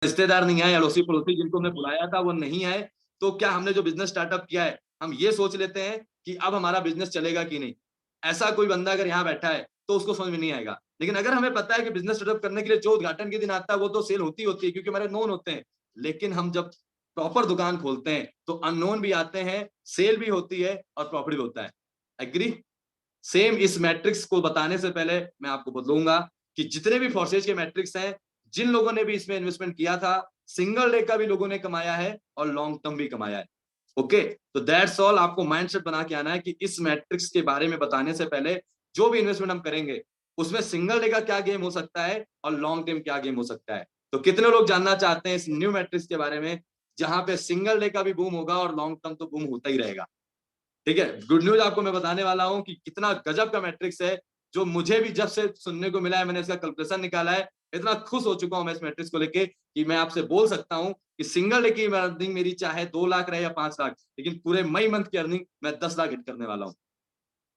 रिश्तेदार नहीं आए, अड़ोसी पड़ोसी जिनको हमने बुलाया था वो नहीं आए, तो क्या हमने जो बिजनेस स्टार्टअप किया है हम ये सोच लेते हैं कि अब हमारा बिजनेस चलेगा कि नहीं। ऐसा कोई बंदा अगर यहाँ बैठा है तो उसको समझ में नहीं आएगा। लेकिन अगर हमें पता है कि बिजनेस स्टार्टअप करने के लिए जो उद्घाटन के दिन आता है वो तो सेल होती होती है क्योंकि हमारे नोन होते हैं। लेकिन हम जब प्रॉपर दुकान खोलते हैं तो अननोन भी आते हैं, सेल भी होती है और प्रॉफिट भी होता है। एग्री? सेम इस मैट्रिक्स को बताने से पहले मैं आपको बतलाऊंगा कि जितने भी फोर्सेज के मैट्रिक्स हैं, जिन लोगों ने भी इसमें इन्वेस्टमेंट किया था, सिंगल डे का भी लोगों ने कमाया है और लॉन्ग टर्म भी कमाया है। ओके, तो दैट्स ऑल। आपको माइंडसेट बना के आना है कि इस मैट्रिक्स के बारे में बताने से पहले जो भी इन्वेस्टमेंट हम करेंगे उसमें सिंगल डे का क्या गेम हो सकता है और लॉन्ग टर्म क्या गेम हो सकता है। तो कितने लोग जानना चाहते हैं इस न्यू मैट्रिक्स के बारे में, जहां पे सिंगल डे का भी बूम होगा और लॉन्ग टर्म तो बूम होता ही रहेगा। ठीक है, गुड न्यूज आपको मैं बताने वाला हूं कि कितना गजब का मैट्रिक्स है, जो मुझे भी जब से सुनने को मिला है, मैंने इसका कैलकुलेशन निकाला है, इतना खुश हो चुका हूं मैं इस मैट्रिक्स को लेके कि मैं आपसे बोल सकता हूं कि सिंगल डे की अर्निंग मेरी चाहे 2 लाख रहे या 5 लाख, लेकिन पूरे मई मंथ की अर्निंग मैं 10 लाख हिट करने वाला हूं।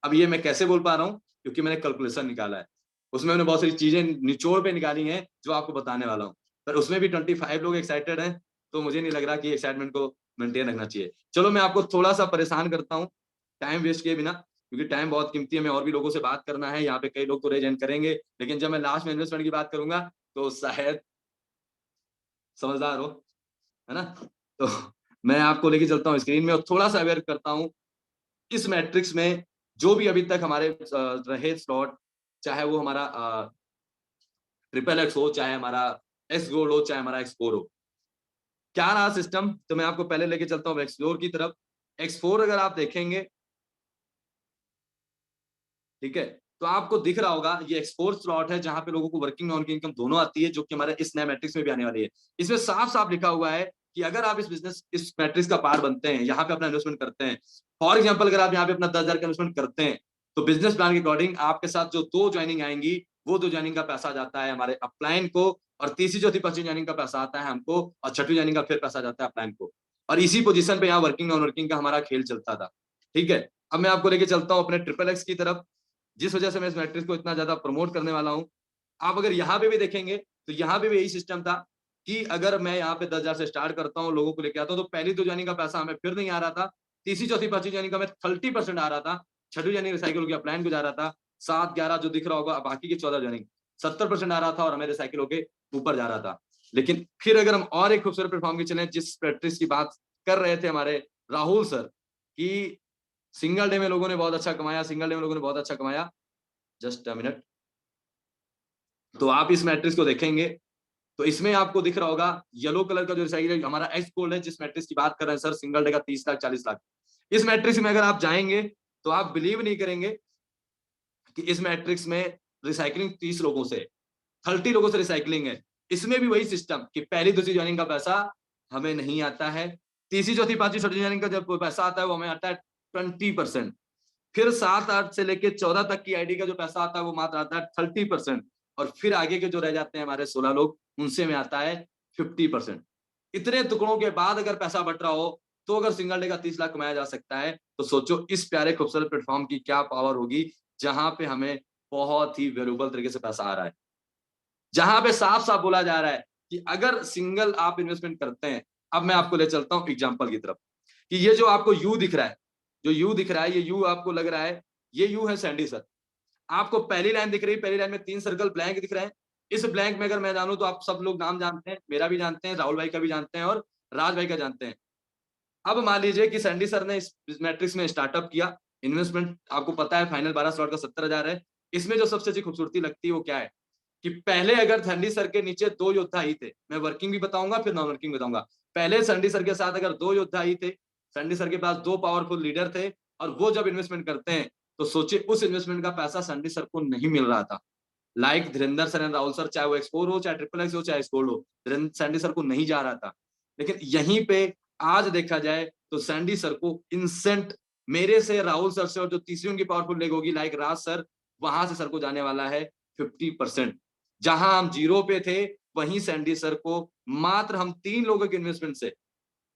अब ये मैं कैसे बोल पा रहा हूँ? क्योंकि मैंने कैलकुलेशन निकाला है, उसमें मैंने बहुत सारी चीजें निचोड़ पे निकाली हैं जो आपको बताने वाला हूँ। पर उसमें भी 25 लोग एक्साइटेड हैं, तो मुझे नहीं लग रहा कि एक्साइटमेंट को मेंटेन रखना चाहिए। चलो मैं आपको थोड़ा सा परेशान करता हूँ टाइम वेस्ट किए बिना, क्योंकि टाइम बहुत कीमती है, मैं और भी लोगों से बात करना है, यहाँ पे कई लोग तो रेज एंड करेंगे, लेकिन जब मैं लास्ट में इन्वेस्टमेंट की बात करूंगा तो शायद समझदार हो, है ना? तो मैं आपको लेके चलता हूँ स्क्रीन में और थोड़ा सा अवेयर करता हूँ इस मैट्रिक्स में जो भी अभी तक हमारे रहे स्लॉट, चाहे वो हमारा ट्रिपल एक्स हो, चाहे हमारा एक्स गोल्ड हो, चाहे हमारा एक्सप्लोर हो, क्या रहा सिस्टम। तो मैं आपको पहले लेके चलता हूँ एक्सप्लोर की तरफ। एक्सप्लोर अगर आप देखेंगे, ठीक है, तो आपको दिख रहा होगा ये एक्सपोर्ट स्लॉट है जहां पे लोगों को वर्किंग नॉन इनकम दोनों आती है, जो कि हमारे इस नए मैट्रिक्स में भी आने वाली है। इसमें साफ साफ लिखा हुआ है कि अगर आप इस मैट्रिक्स का पार्ट बनते हैं, यहाँ पे अपना इन्वेस्टमेंट करते हैं, फॉर एग्जाम्पल अगर आप यहाँ पे अपना 10,000 का इन्वेस्टमेंट करते हैं, तो बिजनेस प्लान के अकॉर्डिंग आपके साथ जो 2 ज्वाइनिंग आएंगी, वो 2 ज्वाइनिंग का पैसा जाता है हमारे अपलाइन को, और तीसरी चौथी पांचवी ज्वाइनिंग का पैसा आता है हमको, और छठी ज्वाइनिंग का फिर पैसा जाता है अपलाइन को। और इसी पोजीशन पे यहाँ वर्किंग नॉन वर्किंग का हमारा खेल चलता था। ठीक है, अब मैं आपको लेके चलता हूँ अपने ट्रिपल एक्स की तरफ, जिस वजह से मैं इस मैट्रिक्स को इतना ज्यादा प्रमोट करने वाला हूं। आप अगर यहाँ पे भी देखेंगे तो यहाँ पे भी यही सिस्टम था कि अगर मैं यहाँ पे 10,000 से स्टार्ट करता हूँ, लोगों को लेके आता हूँ, तो पहली 2 ज्वाइनिंग का पैसा हमें फिर नहीं आ रहा था, तीसरी चौथी पांचवी ज्वाइनिंग का मैं 30% आ रहा था, छठी ज्वाइनिंग रिसाइकिल होकर प्लान को जा रहा था, 7 11 जो दिख रहा होगा, बाकी के 14 ज्वाइनिंग 70% आ रहा था और हमें रिसाइकिल होकर ऊपर जा रहा था। लेकिन फिर अगर हम और एक खूबसूरत प्लेटफॉर्म की चले, जिस मैट्रिक्स की बात कर रहे थे हमारे राहुल सर, कि सिंगल डे में लोगों ने बहुत अच्छा कमाया, सिंगल डे में लोगों ने बहुत अच्छा कमाया, जस्ट अ मिनट। तो आप इस मैट्रिक्स को देखेंगे तो इसमें आपको दिख रहा होगा येलो कलर का जो रिसाइकिल हमारा एक्स गोल्ड है, जिस मैट्रिक्स की बात कर रहे हैं सर, सिंगल डे का 30 लाख 40 लाख। इस मैट्रिक्स में अगर आप जाएंगे तो आप बिलीव नहीं करेंगे कि इस मैट्रिक्स में रिसाइकलिंग 30 लोगों से, 30 लोगों से रिसाइकलिंग है। इसमें भी वही सिस्टम कि पहली दूसरी ज्वाइनिंग का पैसा हमें नहीं आता है, तीसरी चौथी पांचवी छठी ज्वाइनिंग का जब पैसा आता है वो हमें आता है 20%, फिर 7 8 से लेके 14 तक की आईडी का जो पैसा आता है वो मात्र आता है 30%, और फिर आगे के जो रह जाते हैं हमारे 16 लोग, उनसे में आता है 50%। इतने टुकड़ों के बाद अगर पैसा बट रहा हो, तो अगर सिंगल डे का 30 लाख कमाया जा सकता है, तो सोचो इस प्यारे खूबसूरत प्लेटफॉर्म की क्या पावर होगी, जहां पे हमें बहुत ही वैल्यूएबल तरीके से पैसा आ रहा है, जहां पे साफ साफ बोला जा रहा है कि अगर सिंगल आप इन्वेस्टमेंट करते हैं। अब मैं आपको ले चलता हूं एग्जाम्पल की तरफ, कि ये जो आपको यू दिख रहा है, जो यू दिख रहा है, ये यू आपको लग रहा है, ये यू है सैंडी सर। आपको पहली लाइन दिख रही है, पहली लाइन में 3 सर्कल ब्लैंक दिख रहे हैं। इस ब्लैंक में अगर मैं जानूं तो आप सब लोग नाम जानते हैं, मेरा भी जानते हैं, राहुल भाई का भी जानते हैं और राज भाई का जानते हैं। अब मान लीजिए कि सैंडी सर ने इस मैट्रिक्स में स्टार्टअप किया, इन्वेस्टमेंट आपको पता है फाइनल 12 स्लॉट का 70,000 है। इसमें जो सबसे अच्छी खूबसूरती लगती है वो क्या है, कि पहले अगर सैंडी सर के नीचे 2 योद्धा ही थे, मैं वर्किंग भी बताऊंगा फिर नॉन वर्किंग बताऊंगा। पहले सैंडी सर के साथ अगर 2 योद्धा ही थे, सैंडी सर के पास 2 पावरफुल लीडर थे, और वो जब इन्वेस्टमेंट करते हैं तो सोचिए उस इन्वेस्टमेंट का पैसा सैंडी सर को नहीं मिल रहा था। Like Dhirendra sir and Rahul sir, चाहे वो एक्सपोर हो, चाहे ट्रिपल एक्स हो, चाहे एक्सपोर्ट हो, सैंडी सर को नहीं जा रहा था। लेकिन यहीं पे आज देखा जाए तो सैंडी सर को इंसेंट मेरे से, राहुल सर से, और जो तीसरी उनकी पावरफुल लेग होगी लाइक राज सर, वहां से सर को जाने वाला है 50%। जहां हम जीरो पे थे, वहीं सैंडी सर को मात्र हम 3 लोगों के इन्वेस्टमेंट से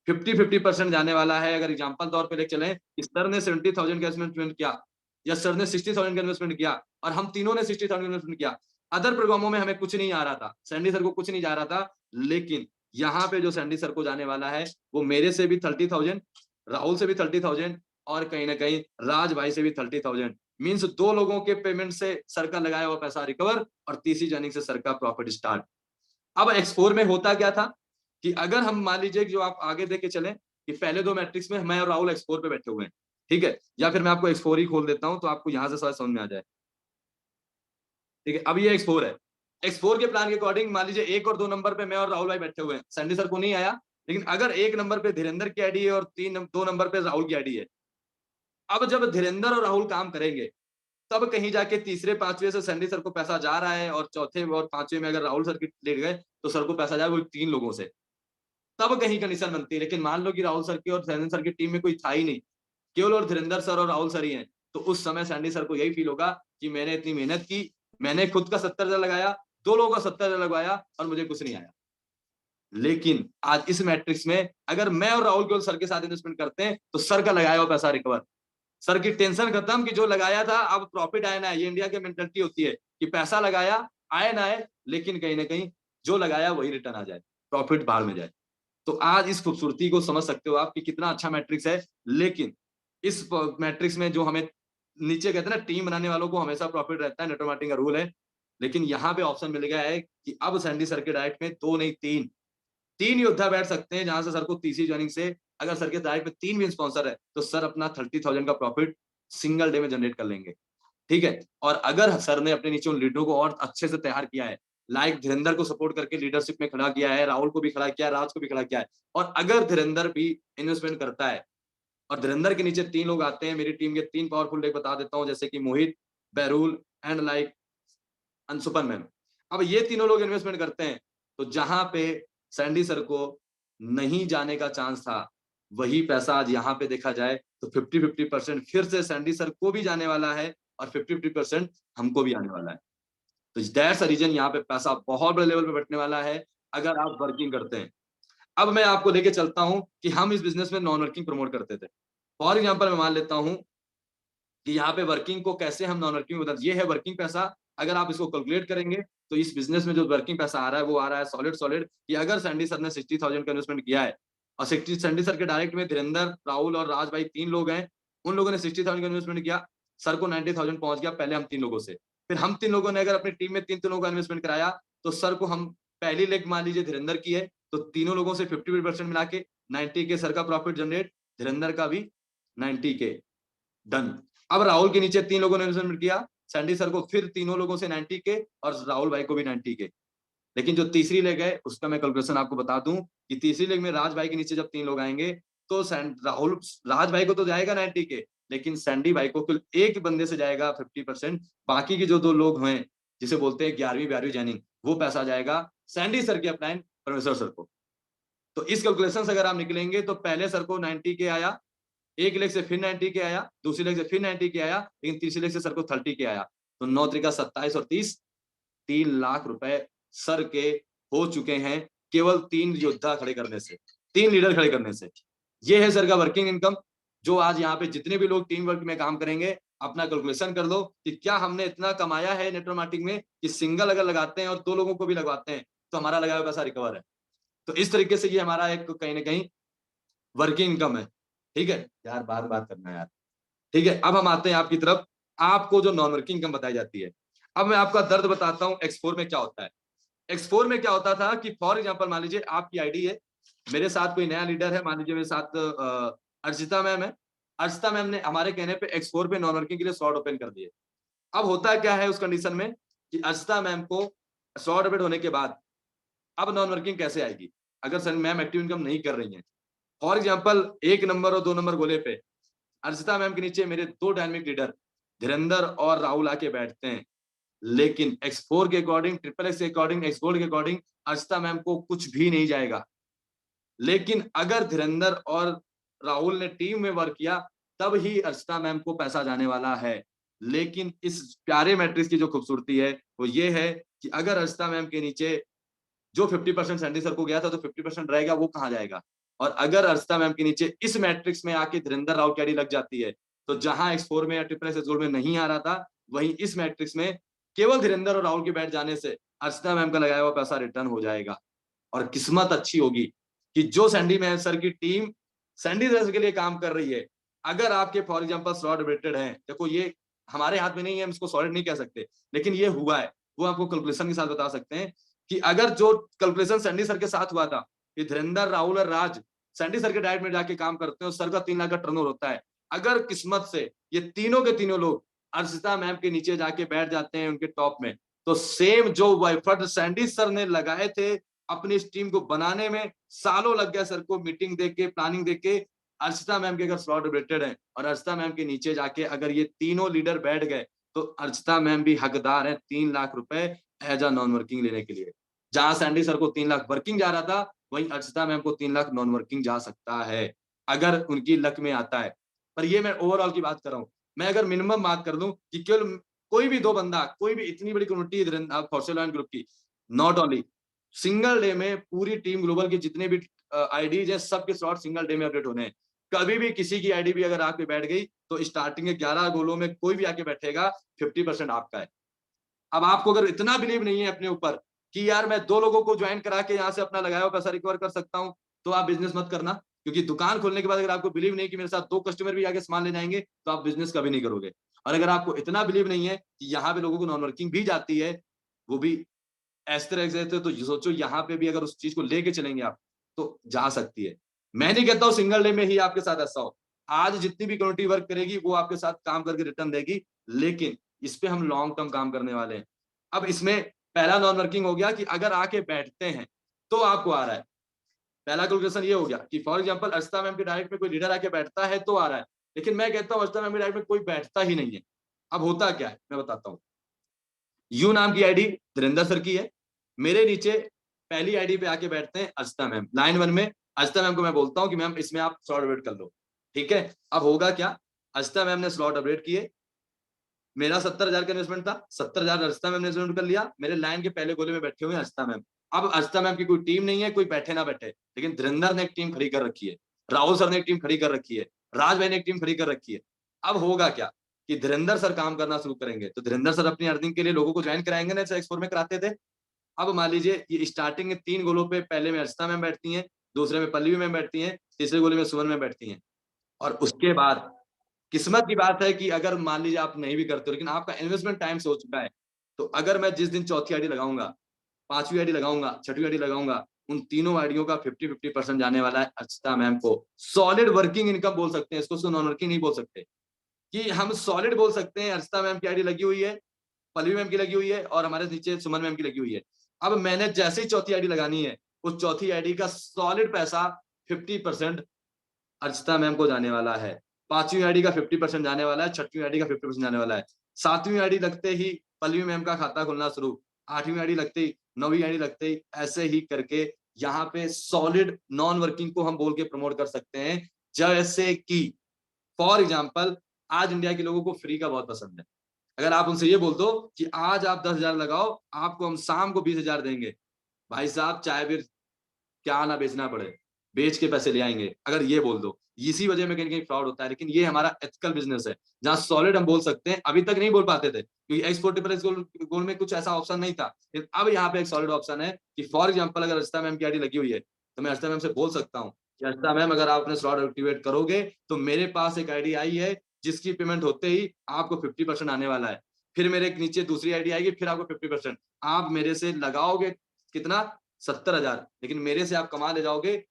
50-50% जाने वाला है। अगर एग्जाम्पल तौर पे लेके चलें, सर ने 70,000 का इन्वेस्टमेंट किया, या सर ने 60,000 का इन्वेस्टमेंट किया, और हम तीनों ने 60,000 का इन्वेस्टमेंट किया। अदर प्रोग्रामों में हमें कुछ नहीं आ रहा था, सैंडी सर को कुछ नहीं जा रहा था, लेकिन यहाँ पे जो सैंडी सर को जाने वाला है वो मेरे से भी 30,000, राहुल से भी 30,000 और कहीं ना कहीं राज भाई से भी 30,000। मीन्स 2 लोगों के पेमेंट से सर का लगाया हुआ पैसा रिकवर और तीसरी जर्निंग से सर का प्रॉफिट स्टार्ट। अब एक्स4 में होता क्या था कि अगर हम मान लीजिए कि जो आप आगे देख के चलें कि पहले 2 मैट्रिक्स में मैं और राहुल एक्स4 पे बैठे हुए हैं, ठीक है, या फिर मैं आपको एक्स4 ही खोल देता हूं तो आपको यहां से सारा समझ में आ जाए। ठीक है, अब ये एक्स4 है। एक्स4 के प्लान के अकॉर्डिंग मान लीजिए 1 और 2 नंबर पे मैं और राहुल भाई बैठे हुए हैं, सैंडी सर को नहीं आया, लेकिन अगर 1 नंबर पे धीरेन्द्र की आईडी है और 2 नंबर पे राहुल की आईडी है, अब जब धीरेन्द्र और राहुल काम करेंगे तब कहीं जाके तीसरे पांचवे से सैंडी सर को पैसा जा रहा है और चौथे और पांचवे में अगर राहुल सर की लेट गए तो सर को पैसा जाए वो 3 लोगों से, तब कहीं कंडीशन बनती है। लेकिन मान लो कि राहुल सर की और सैंडी सर की टीम में कोई था ही नहीं, केवल और धीरेन्द्र सर और राहुल सर ही हैं, तो उस समय सैंडी सर को यही फील होगा कि मैंने इतनी मेहनत की, मैंने खुद का 70,000 लगाया, 2 लोगों का 70,000 लगवाया और मुझे कुछ नहीं आया। लेकिन आज इस मैट्रिक्स में अगर मैं और राहुल केवल सर के साथ इन्वेस्टमेंट करते हैं तो सर का लगाया हुआ पैसा रिकवर, सर की टेंशन खत्म कि जो लगाया था अब प्रॉफिट आए ना आए। ये इंडिया की मेंटालिटी होती है कि पैसा लगाया आए ना आए, लेकिन कहीं ना कहीं जो लगाया वही रिटर्न आ जाए, प्रॉफिट बाहर में जाए। तो आज इस खूबसूरती को समझ सकते हो आप कि कितना अच्छा मैट्रिक्स है। लेकिन इस मैट्रिक्स में जो हमें नीचे कहते हैं ना, टीम बनाने वालों को हमेशा प्रॉफिट रहता है, नेटवर्क मार्केटिंग का रूल है। लेकिन यहाँ पे ऑप्शन मिल गया है कि अब सैंडी सर के डायरेक्ट में 2 नहीं 3 योद्धा बैठ सकते हैं, जहां से सर को तीसरी जॉइनिंग से अगर सर के डायरेक्ट में 3 भी स्पॉन्सर है तो सर अपना 30,000 का प्रॉफिट सिंगल डे में जनरेट कर लेंगे। ठीक है, और अगर सर ने अपने नीचे उन लीडरों को और अच्छे से तैयार किया है, लाइक धीरेन्द्र को सपोर्ट करके लीडरशिप में खड़ा किया है, राहुल को भी खड़ा किया है, राज को भी खड़ा किया है, और अगर धीरेन्द्र भी इन्वेस्टमेंट करता है और धीरेन्द्र के नीचे 3 लोग आते हैं, मेरी टीम के 3 पावरफुल लेग बता देता हूं, जैसे कि मोहित, बेरुल एंड लाइक अनसुपन मैम। अब ये तीनों लोग इन्वेस्टमेंट करते हैं तो जहां पे सैंडी सर को नहीं जाने का चांस था, वही पैसा आज यहाँ पे देखा जाए तो 50-50% फिर से सैंडी सर को भी जाने वाला है और 50-50% हमको भी आने वाला है। तो दैट्स अ रीजन, यहाँ पे पैसा बहुत बड़े लेवल पे बैठने वाला है अगर आप वर्किंग करते हैं। अब मैं आपको लेके चलता हूं कि हम इस बिजनेस में नॉन वर्किंग प्रमोट करते थे। फॉर एग्जाम्पल मैं मान लेता हूं कि यहाँ पे वर्किंग को कैसे हम नॉन वर्किंग बता, ये है वर्किंग पैसा। अगर आप इसको कैलकुलेट करेंगे तो इस बिजनेस में जो वर्किंग पैसा आ रहा है वो आ रहा है सॉलिड सॉलिड, कि अगर सैंडी सर ने 60,000 का इन्वेस्टमेंट किया है और 60 सैंडी सर के डायरेक्ट में धीरेन्द्र, राहुल और राज भाई 3 लोग हैं, उन लोगों ने 60,000 का इन्वेस्टमेंट किया, सर को 90,000 पहुंच गया पहले हम 3 लोगों से। फिर हम 3 लोगों ने अगर अपनी टीम में 3 लोगों का इन्वेस्टमेंट कराया तो सर को हम पहली लेग मान लीजिए धीरेन्द्र की है तो तीनों लोगों से 50% मिला के 90 के सर का प्रॉफिट जनरेट, धीरेन्द्र का भी 90 के डन। अब राहुल के नीचे 3 लोगों ने इन्वेस्टमेंट किया, सैंडी सर को फिर तीनों लोगों से 90 के और राहुल भाई को भी 90 के। लेकिन जो तीसरी लेग है उसका मैं कैलकुलेशन आपको बता दूं कि तीसरी लेग में राज भाई के नीचे जब 3 लोग आएंगे तो राहुल राज भाई को तो जाएगा 90 के, लेकिन सैंडी भाई को कुल एक बंदे से जाएगा 50%। बाकी के जो 2 लोग हैं जिसे बोलते हैं 11वीं 12वीं जॉइनिंग, वो पैसा जाएगा सैंडी सर के अपलाइन परमेश्वर सर को। तो इस कैलकुलेशन से अगर आप निकलेंगे तो पहले सर को 90 के आया, एक लेग से फिर 90 के आया, दूसरी लेग से फिर 90 के आया, लेकिन तीसरी लेग से सर को 30 के आया। तो 9 त्रिका 27 और 30, 3 लाख रुपए सर के हो चुके हैं केवल 3 योद्धा खड़े करने से, 3 लीडर खड़े करने से। ये है सर का वर्किंग इनकम, जो आज यहाँ पे जितने भी लोग टीम वर्क में काम करेंगे अपना कैलकुलेशन कर लो कि क्या हमने इतना कमाया है नेटवर्क मार्केटिंग में कि सिंगल अगर लगाते हैं और 2 लोगों को भी लगवाते हैं तो हमारा लगाया हुआ पैसा रिकवर है। तो इस तरीके से ये हमारा एक कहीं ना कहीं वर्किंग इनकम है। ठीक है यार, बात बात करना है यार। ठीक है, अब हम आते हैं आपकी तरफ, आपको जो नॉन वर्किंग इनकम बताई जाती है। अब मैं आपका दर्द बताता हूं एक्स4 में क्या होता है। एक्स4 में क्या होता था कि फॉर एग्जांपल मान लीजिए आपकी आईडी है, मेरे साथ कोई नया लीडर है, मान लीजिए मेरे साथ अर्चिता मैम है। अर्चिता मैम ने हमारे कहने पे एक्स4 पे नॉन वर्किंग के लिए स्लॉट ओपन कर दिए। अब होता क्या है उस कंडीशन में कि अर्चिता मैम को स्लॉट ओपन होने के बाद अब नॉन वर्किंग कैसे आएगी अगर सर मैम एक्टिव इनकम नहीं कर रही है। फॉर एग्जाम्पल 1 नंबर और 2 नंबर गोले पे अर्चिता मैम के नीचे मेरे 2 डायनेमिक लीडर धीरेन्द्र और राहुल आके बैठते हैं, लेकिन एक्स4 के अकॉर्डिंग, ट्रिपल एक्स के अकॉर्डिंग, एक्स गोल्ड के अकॉर्डिंग अर्चिता मैम को कुछ भी नहीं जाएगा। लेकिन अगर धीरेन्द्र और राहुल ने टीम में वर्क किया तब ही अर्चिता मैम को पैसा जाने वाला है। लेकिन इस प्यारे मैट्रिक्स की जो खूबसूरती है वो ये है कि अगर अर्चिता मैम के नीचे जो 50% सैंडी सर को गया था तो 50% रहेगा, वो कहाँ जाएगा। और अगर अर्चिता मैम के नीचे इस मैट्रिक्स में आके धीरेन्द्र राहुल की आईडी लग जाती है तो जहां एक्स4 में या ट्रिपल एक्स गोल्ड में नहीं आ रहा था, वहीं इस मैट्रिक्स में केवल धीरेन्द्र और राहुल के बैठ जाने से अर्चिता मैम का लगाया हुआ पैसा रिटर्न हो जाएगा। और किस्मत अच्छी होगी कि जो सैंडी मैम सर की टीम सैंडी सर के लिए काम कर रही है, अगर आपके फॉर एग्जांपल स्लॉट अपडेटेड हैं, देखो ये हमारे हाथ में नहीं है, हम इसको सॉलिड नहीं कह सकते, लेकिन ये हुआ है, वो आपको कैलकुलेशन के साथ बता सकते हैं कि अगर जो कैलकुलेशन सैंडी सर के साथ हुआ था कि धीरेन्द्र, राहुल और राज सैंडी सर के डाइट में जाके काम करते हैं और सर का 3 लाख का टर्नओवर होता है, अगर किस्मत से ये तीनों के तीनों लोग अर्शिता मैम के नीचे जाके बैठ जाते हैं उनके टॉप में, तो सेम जो एफर्ट सैंडी सर ने लगाए थे अपनी इस टीम को बनाने में, सालों लग गया सर को मीटिंग देके, प्लानिंग देके, अर्शिता मैम के अगर स्लॉट अपडेटेड है और अर्शिता मैम के नीचे जाके अगर ये तीनों लीडर बैठ गए, तो अर्शिता मैम भी हकदार है 3 लाख रुपए एज अ नॉन वर्किंग लेने के लिए। जहां सैंडी सर को 3 लाख वर्किंग जा रहा था, वहीं अर्शिता मैम को 3 लाख नॉन वर्किंग जा सकता है, अगर उनकी लक में आता है। पर ये मैं ओवरऑल की बात कर रहा हूँ। मैं अगर मिनिमम बात कर दूं कि केवल कोई भी 2 बंदा, कोई भी इतनी बड़ी कम्युनिटी फॉर्चून ग्रुप की, नॉट ओनली सिंगल डे में पूरी टीम ग्लोबल के जितने भी आईडीज है, सबके स्लॉट सिंगल डे में अपडेट होने हैं। कभी भी किसी की आईडी भी अगर आके बैठ गई, तो स्टार्टिंग के 11 गोलों में कोई भी आके बैठेगा, 50% आपका है। अब आपको अगर इतना बिलीव नहीं है अपने ऊपर कि यार मैं 2 लोगों को ज्वाइन करा के यहाँ से अपना लगाया हुआ पैसा रिकवर कर सकता हूँ, तो आप बिजनेस मत करना। क्योंकि दुकान खोलने के बाद अगर आपको बिलीव नहीं कि मेरे साथ 2 कस्टमर भी आके सामान ले जाएंगे, तो आप बिजनेस कभी नहीं करोगे। और अगर आपको इतना बिलीव नहीं है कि यहाँ पे लोगों को नॉन वर्किंग भी जाती है, वो भी इस तरह से, तो सोचो यहाँ पे भी अगर उस चीज को लेके चलेंगे आप, तो जा सकती है। मैं नहीं कहता हूँ सिंगल डे में ही आपके साथ ऐसा हो। आज जितनी भी कम्युनिटी वर्क करेगी, वो आपके साथ काम करके रिटर्न देगी, लेकिन इस पे हम लॉन्ग टर्म काम करने वाले हैं। अब इसमें पहला नॉन वर्किंग हो गया कि अगर आके बैठते हैं, तो आपको आ रहा है। पहला कैलकुलेशन ये हो गया कि फॉर एग्जांपल अर्शिता मैम के डायरेक्ट में कोई लीडर आके बैठता है, तो आ रहा है। लेकिन मैं कहता हूँ अर्शिता मैम के डायरेक्ट में कोई बैठता ही नहीं है। अब होता क्या है, मैं बताता हूँ। यू नाम की आईडी धीरेन्द्र सर की है, मेरे नीचे पहली आईडी पे आके बैठते हैं अर्शिता मैम। लाइन 1 में अर्शिता मैम को मैं बोलता हूँ कि मैम इसमें आप स्लॉट अपडेट कर लो, ठीक है। अब होगा क्या, अर्शिता मैम ने स्लॉट अपडेट किए, मेरा 70,000 का इन्वेस्टमेंट था, 70,000 अर्शिता मैम ने इन्वेस्टमेंट कर लिया, मेरे लाइन के पहले गोले में बैठे हुए हैं अर्शिता मैम। अब अर्शिता मैम की कोई टीम नहीं है, कोई बैठे ना बैठे, लेकिन धीरेन्द्र ने एक टीम खड़ी कर रखी है, राहुल सर ने एक टीम खड़ी कर रखी है, राज भाई ने एक टीम खड़ी कर रखी है। अब होगा क्या कि धीरेन्द्र सर काम करना शुरू करेंगे, तो धीरेन्द्र सर अपनी अर्निंग के लिए लोगों को ज्वाइन कराएंगे ना, एक्सपोर्ट में कराते थे। अब मान लीजिए ये स्टार्टिंग के 3 गोलों पे पहले में अर्शिता मैम बैठती हैं, दूसरे में पल्लवी मैम बैठती हैं, तीसरे गोले में सुमन मैम बैठती हैं। और उसके बाद किस्मत की बात है कि अगर मान लीजिए आप नहीं भी करते हो, लेकिन आपका इन्वेस्टमेंट टाइम से हो चुका है, तो अगर मैं जिस दिन चौथी आईडी लगाऊंगा, 5वीं आईडी लगाऊंगा, 6वीं आईडी लगाऊंगा, उन तीनों आईडियों का 50-50% जाने वाला है अर्शिता मैम को। सॉलिड वर्किंग इनकम बोल सकते हैं इसको, नॉन वर्किंग नहीं बोल सकते। कि हम सॉलिड बोल सकते हैं अर्शिता मैम की आईडी लगी हुई है, पल्लवी मैम की लगी हुई है, और हमारे नीचे सुमन मैम की लगी हुई है। अब मैंने जैसे ही चौथी आईडी लगानी है, उस चौथी आईडी का सॉलिड पैसा 50% अर्चिता मैम को जाने वाला है, 5वीं आईडी का 50% जाने वाला है, 6वीं आईडी का 50% जाने वाला है, 7वीं आईडी लगते ही पल्लवी मैम का खाता खुलना शुरू, 8वीं आईडी लगते ही, 9वीं आईडी लगते ही, ऐसे ही करके यहाँ पे सॉलिड नॉन वर्किंग को हम बोल के प्रमोट कर सकते हैं। जैसे कि फॉर एग्जाम्पल आज इंडिया के लोगों को फ्री का बहुत पसंद है। अगर आप उनसे ये बोल दो कि आज आप 10,000 लगाओ, आपको हम शाम को 20,000 देंगे, भाई साहब चाहे फिर क्या ना बेचना पड़े, बेच के पैसे ले आएंगे, अगर ये बोल दो। इसी वजह में कहीं कहीं फ्रॉड होता है, लेकिन ये हमारा एथिकल बिजनेस है, जहाँ सॉलिड हम बोल सकते हैं। अभी तक नहीं बोल पाते थे क्योंकि एक्सपोर्टेबल गोल में कुछ ऐसा ऑप्शन नहीं था, लेकिन अब यहाँ पे एक सॉलिड ऑप्शन है कि फॉर एग्जाम्पल अगर अर्शिता मैम की आईडी लगी हुई है, तो मैं अर्शिता मैम से बोल सकता हूँ कि अर्शिता मैम अगर आप अपने स्लॉट एक्टिवेट करोगे, तो मेरे पास एक आईडी आई है जिसकी पेमेंट होते ही आपको 50% आने वाला है। फिर मेरे नीचे दूसरी आईडी आएगी, फिर आपको 50%। आप मेरे से लगाओगे कितना, 70,000, लेकिन मेरे से आप कमा ले जाओगे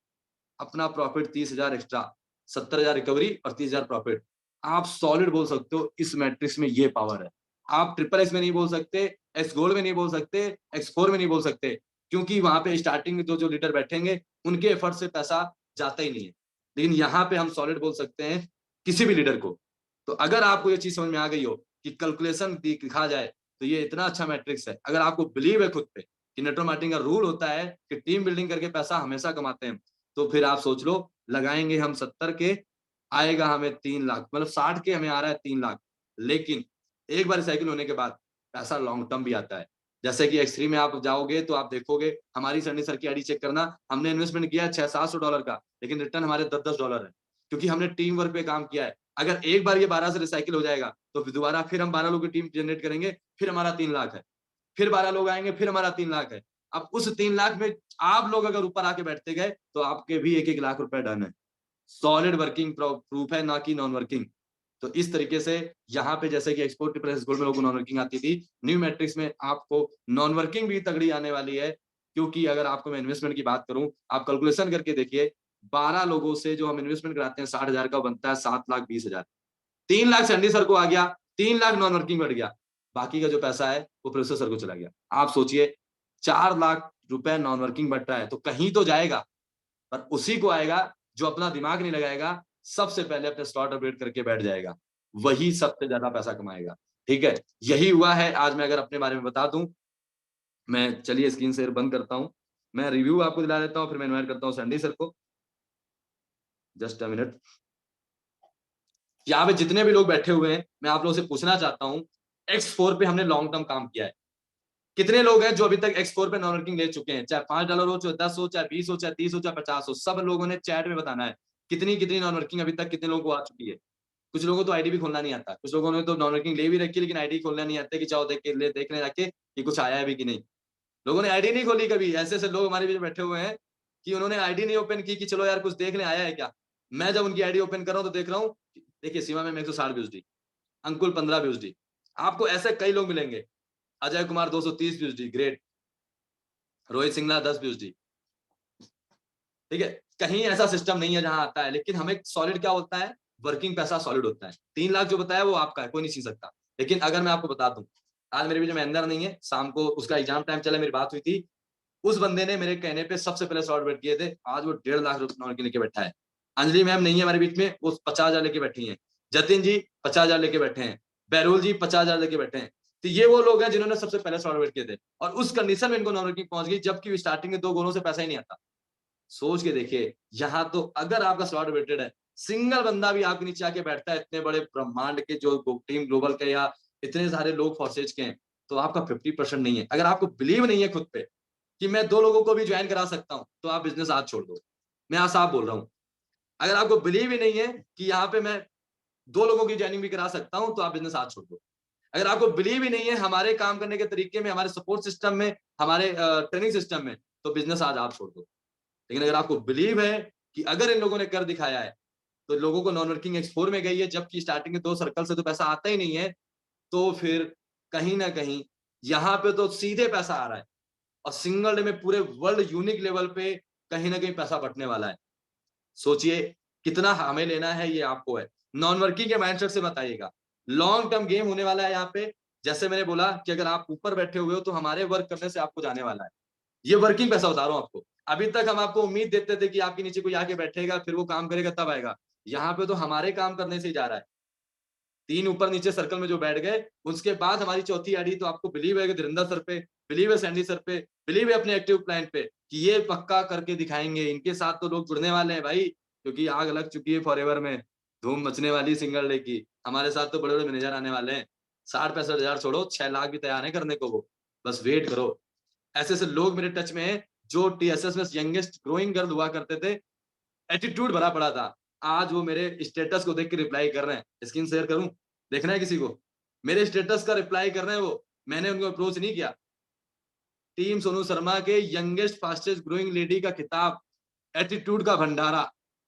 अपना प्रॉफिट 30,000 एक्स्ट्रा, 70,000 रिकवरी और 30,000 प्रॉफिट। आप सॉलिड बोल सकते हो, इस मैट्रिक्स में ये पावर है। आप ट्रिपल एक्स में नहीं बोल सकते, एक्स गोल्ड में नहीं बोल सकते, एक्स 4 में नहीं बोल सकते, क्योंकि वहां पे स्टार्टिंग में जो लीडर बैठेंगे उनके एफर्ट से पैसा जाता ही नहीं है। लेकिन यहाँ पे हम सॉलिड बोल सकते हैं किसी भी लीडर को। तो अगर आपको ये चीज समझ में आ गई हो कि कैलकुलेशन दिखा जाए, तो ये इतना अच्छा मैट्रिक्स है। अगर आपको बिलीव है खुद पे कि नेटवर्क मार्केटिंग का रूल होता है कि टीम बिल्डिंग करके पैसा हमेशा कमाते हैं, तो फिर आप सोच लो, लगाएंगे हम 70 के, आएगा हमें 3 लाख, मतलब 60 के हमें आ रहा है 3 लाख। लेकिन एक बार साइकिल होने के बाद पैसा लॉन्ग टर्म भी आता है। जैसे कि X3 में आप जाओगे तो आप देखोगे, हमारी सनी सर की आईडी चेक करना, हमने इन्वेस्टमेंट किया है $600-700 का, लेकिन रिटर्न हमारे $10-10 है, क्योंकि हमने टीम वर्क पे काम किया है। अगर एक बार ये 12 से रिसाइकिल हो जाएगा, तो फिर दोबारा फिर हम 12 लोगों की टीम जनरेट करेंगे, फिर हमारा 3 लाख है, फिर 12 लोग आएंगे, फिर हमारा 3 लाख है। अब उस 3 लाख में आप लोग अगर ऊपर आके बैठते गए तो आपके भी 1-1 लाख रुपए डन है। सॉलिड वर्किंग प्रूफ है, ना कि नॉन वर्किंग। तो इस तरीके से यहाँ पे जैसे कि एक्सपोर्ट प्रेस गोल्ड में लोगों को नॉन वर्किंग आती थी, न्यू मैट्रिक्स में आपको नॉन वर्किंग भी तगड़ी आने वाली है। क्योंकि अगर आपको मैं इन्वेस्टमेंट की बात करूं, आप कैलकुलेशन करके देखिए, 12 लोगों से जो हम इन्वेस्टमेंट कराते हैं 60,000 का बनता है 7,20,000। 3 लाख सैंडी सर को आ गया, 3 लाख नॉन वर्किंग बढ़ गया, बाकी का जो पैसा है वो प्रोफेसर सर को चला गया। आप सोचिए 4 लाख रुपए नॉन वर्किंग बढ़ रहा है तो कहीं तो जाएगा, पर उसी को आएगा जो अपना दिमाग नहीं लगाएगा, सबसे पहले अपने स्लॉट अपडेट करके बैठ जाएगा, वही सबसे ज्यादा पैसा कमाएगा। ठीक है, यही हुआ है। आज मैं अगर अपने बारे में बता दूं, मैं चलिए स्क्रीन शेयर बंद करता हूं, मैं रिव्यू आपको दिला देता हूं, फिर मैं इनवाइट करता हूं सैंडी सर को। Just a minute. यहाँ पे जितने भी लोग बैठे हुए हैं, मैं आप लोगों से पूछना चाहता हूँ, X4 पे हमने लॉन्ग टर्म काम किया है। कितने लोग हैं जो अभी तक X4 पे नॉन वर्किंग ले चुके हैं? चाहे $5 हो, चाहे 10 हो, चाहे 20 हो, चाहे 30 हो, चाहे 50 हो, सब लोगों ने चैट में बताना है कितनी कितनी नॉन वर्किंग अभी तक कितने लोगों को आ चुकी है। कुछ लोगों को तो आईडी भी खोलना नहीं आता, कुछ लोगों ने तो नॉन वर्किंग ले भी रखी लेकिन आईडी खोलना नहीं आता कि चाहो देखने जाके कि कुछ आया है भी कि नहीं। लोगों ने आईडी नहीं खोली कभी। ऐसे ऐसे लोग हमारे बीच बैठे हुए हैं कि उन्होंने आईडी नहीं ओपन की कि चलो यार कुछ देखने आया है क्या। मैं जब उनकी आईडी ओपन कर रहा हूँ तो देख रहा हूँ, देखिए सीमा में 160 व्यूज, अंकुल 15 व्यूज, आपको ऐसे कई लोग मिलेंगे। Ajay Kumar 230 views, great. Rohit Singla 10 views. ठीक है, कहीं ऐसा सिस्टम नहीं है जहां आता है, लेकिन हमें सॉलिड क्या होता है, वर्किंग पैसा सॉलिड होता है। 3 लाख जो बताया वो आपका है, कोई नहीं छीन सकता। लेकिन अगर मैं आपको बता दूं, आज मेरे बीच में अंदर नहीं है, शाम को उसका एग्जाम टाइम चला, मेरी बात हुई थी, उस बंदे ने मेरे कहने पे सबसे पहले शॉर्ट बेट किए थे। आज वो 1.5 लाख रुपए लेके बैठा है। अंजलि मैम नहीं है हमारे बीच में, वो 50,000 लेके बैठी है। जतिन जी 50,000 लेके बैठे हैं। बैरूल जी 50,000 लेके बैठे हैं। तो ये वो लोग हैं जिन्होंने सबसे पहले शॉर्ट बेट किए थे, और उस कंडीशन में इनको नॉन वर्किंग पहुंच गई, जबकि स्टार्टिंग में 2 गोलों से पैसा ही नहीं आता। सोच के देखिए, यहाँ तो अगर आपका स्लॉट वेटेड है, सिंगल बंदा भी आपके नीचे आके बैठता है, इतने बड़े ब्रह्मांड के जो टीम ग्लोबल के या इतने सारे लोग फोर्सेज के हैं, तो आपका 50% नहीं है। अगर आपको बिलीव नहीं है खुद पे कि मैं 2 लोगों को भी ज्वाइन करा सकता हूं, तो आप बिजनेस आज छोड़ दो। मैं आज साफ बोल रहा हूं। अगर आपको बिलीव ही नहीं है कि यहाँ पे मैं 2 लोगों की ज्वाइनिंग भी करा सकता हूं, तो आप बिजनेस आज छोड़ दो। अगर आपको बिलीव ही नहीं है हमारे काम करने के तरीके में, हमारे सपोर्ट सिस्टम में, हमारे ट्रेनिंग सिस्टम में, तो बिजनेस आज आप छोड़ दो। लेकिन अगर आपको बिलीव है कि अगर इन लोगों ने कर दिखाया है, तो लोगों को नॉन वर्किंग X4 में गई है, जबकि स्टार्टिंग में 2 सर्कल से तो पैसा आता ही नहीं है, तो फिर कहीं ना कहीं यहाँ पे तो सीधे पैसा आ रहा है, और सिंगल डे में पूरे वर्ल्ड यूनिक लेवल पे कहीं ना कहीं पैसा बटने वाला है। सोचिए कितना हमें लेना है, ये आपको है। नॉन वर्किंग के माइंडसेट से बताइएगा, लॉन्ग टर्म गेम होने वाला है यहाँ पे। जैसे मैंने बोला कि अगर आप ऊपर बैठे हुए हो तो हमारे वर्क करने से आपको जाने वाला है। ये वर्किंग पैसा बता रहा हूं आपको। अभी तक हम आपको उम्मीद देते थे कि आपके नीचे कोई आके बैठेगा, फिर वो काम करेगा तब आएगा। यहाँ पे तो हमारे काम करने से ही जा रहा है। 3 ऊपर नीचे सर्कल में जो बैठ गए, उसके बाद हमारी चौथी आईडी, तो आपको बिलीव है कि धीरेन्द्र सर पे, बिलीव है सैंडी सर पे, बिलीव है अपने एक्टिव क्लाइंट पे कि ये पक्का करके दिखाएंगे। इनके साथ तो लोग जुड़ने वाले हैं भाई, क्योंकि आग लग चुकी है फॉरएवर में, धूम मचने वाली सिंगल डे की। हमारे साथ तो बड़े बड़े मैनेजर आने वाले हैं। 60-65 हजार छोड़ो, 6 लाख भी तैयार है करने को वो, बस वेट करो। ऐसे ऐसे लोग मेरे टच में हैं जो टीएसएस में यंगेस्ट ग्रोइंग गर्ल हुआ करते थे, एटीट्यूड भरा पड़ा था। आज वो मेरे स्टेटस को देख के रिप्लाई कर रहे हैं। स्क्रीन शेयर करूं, देखना है किसी को? मेरे स्टेटस का रिप्लाई कर रहे हैं वो, मैंने उनको अप्रोच नहीं किया। टीम सोनू शर्मा के यंगेस्ट फास्टेस्ट ग्रोइंग लेडी का खिताब, एटीट्यूड का भंडारा।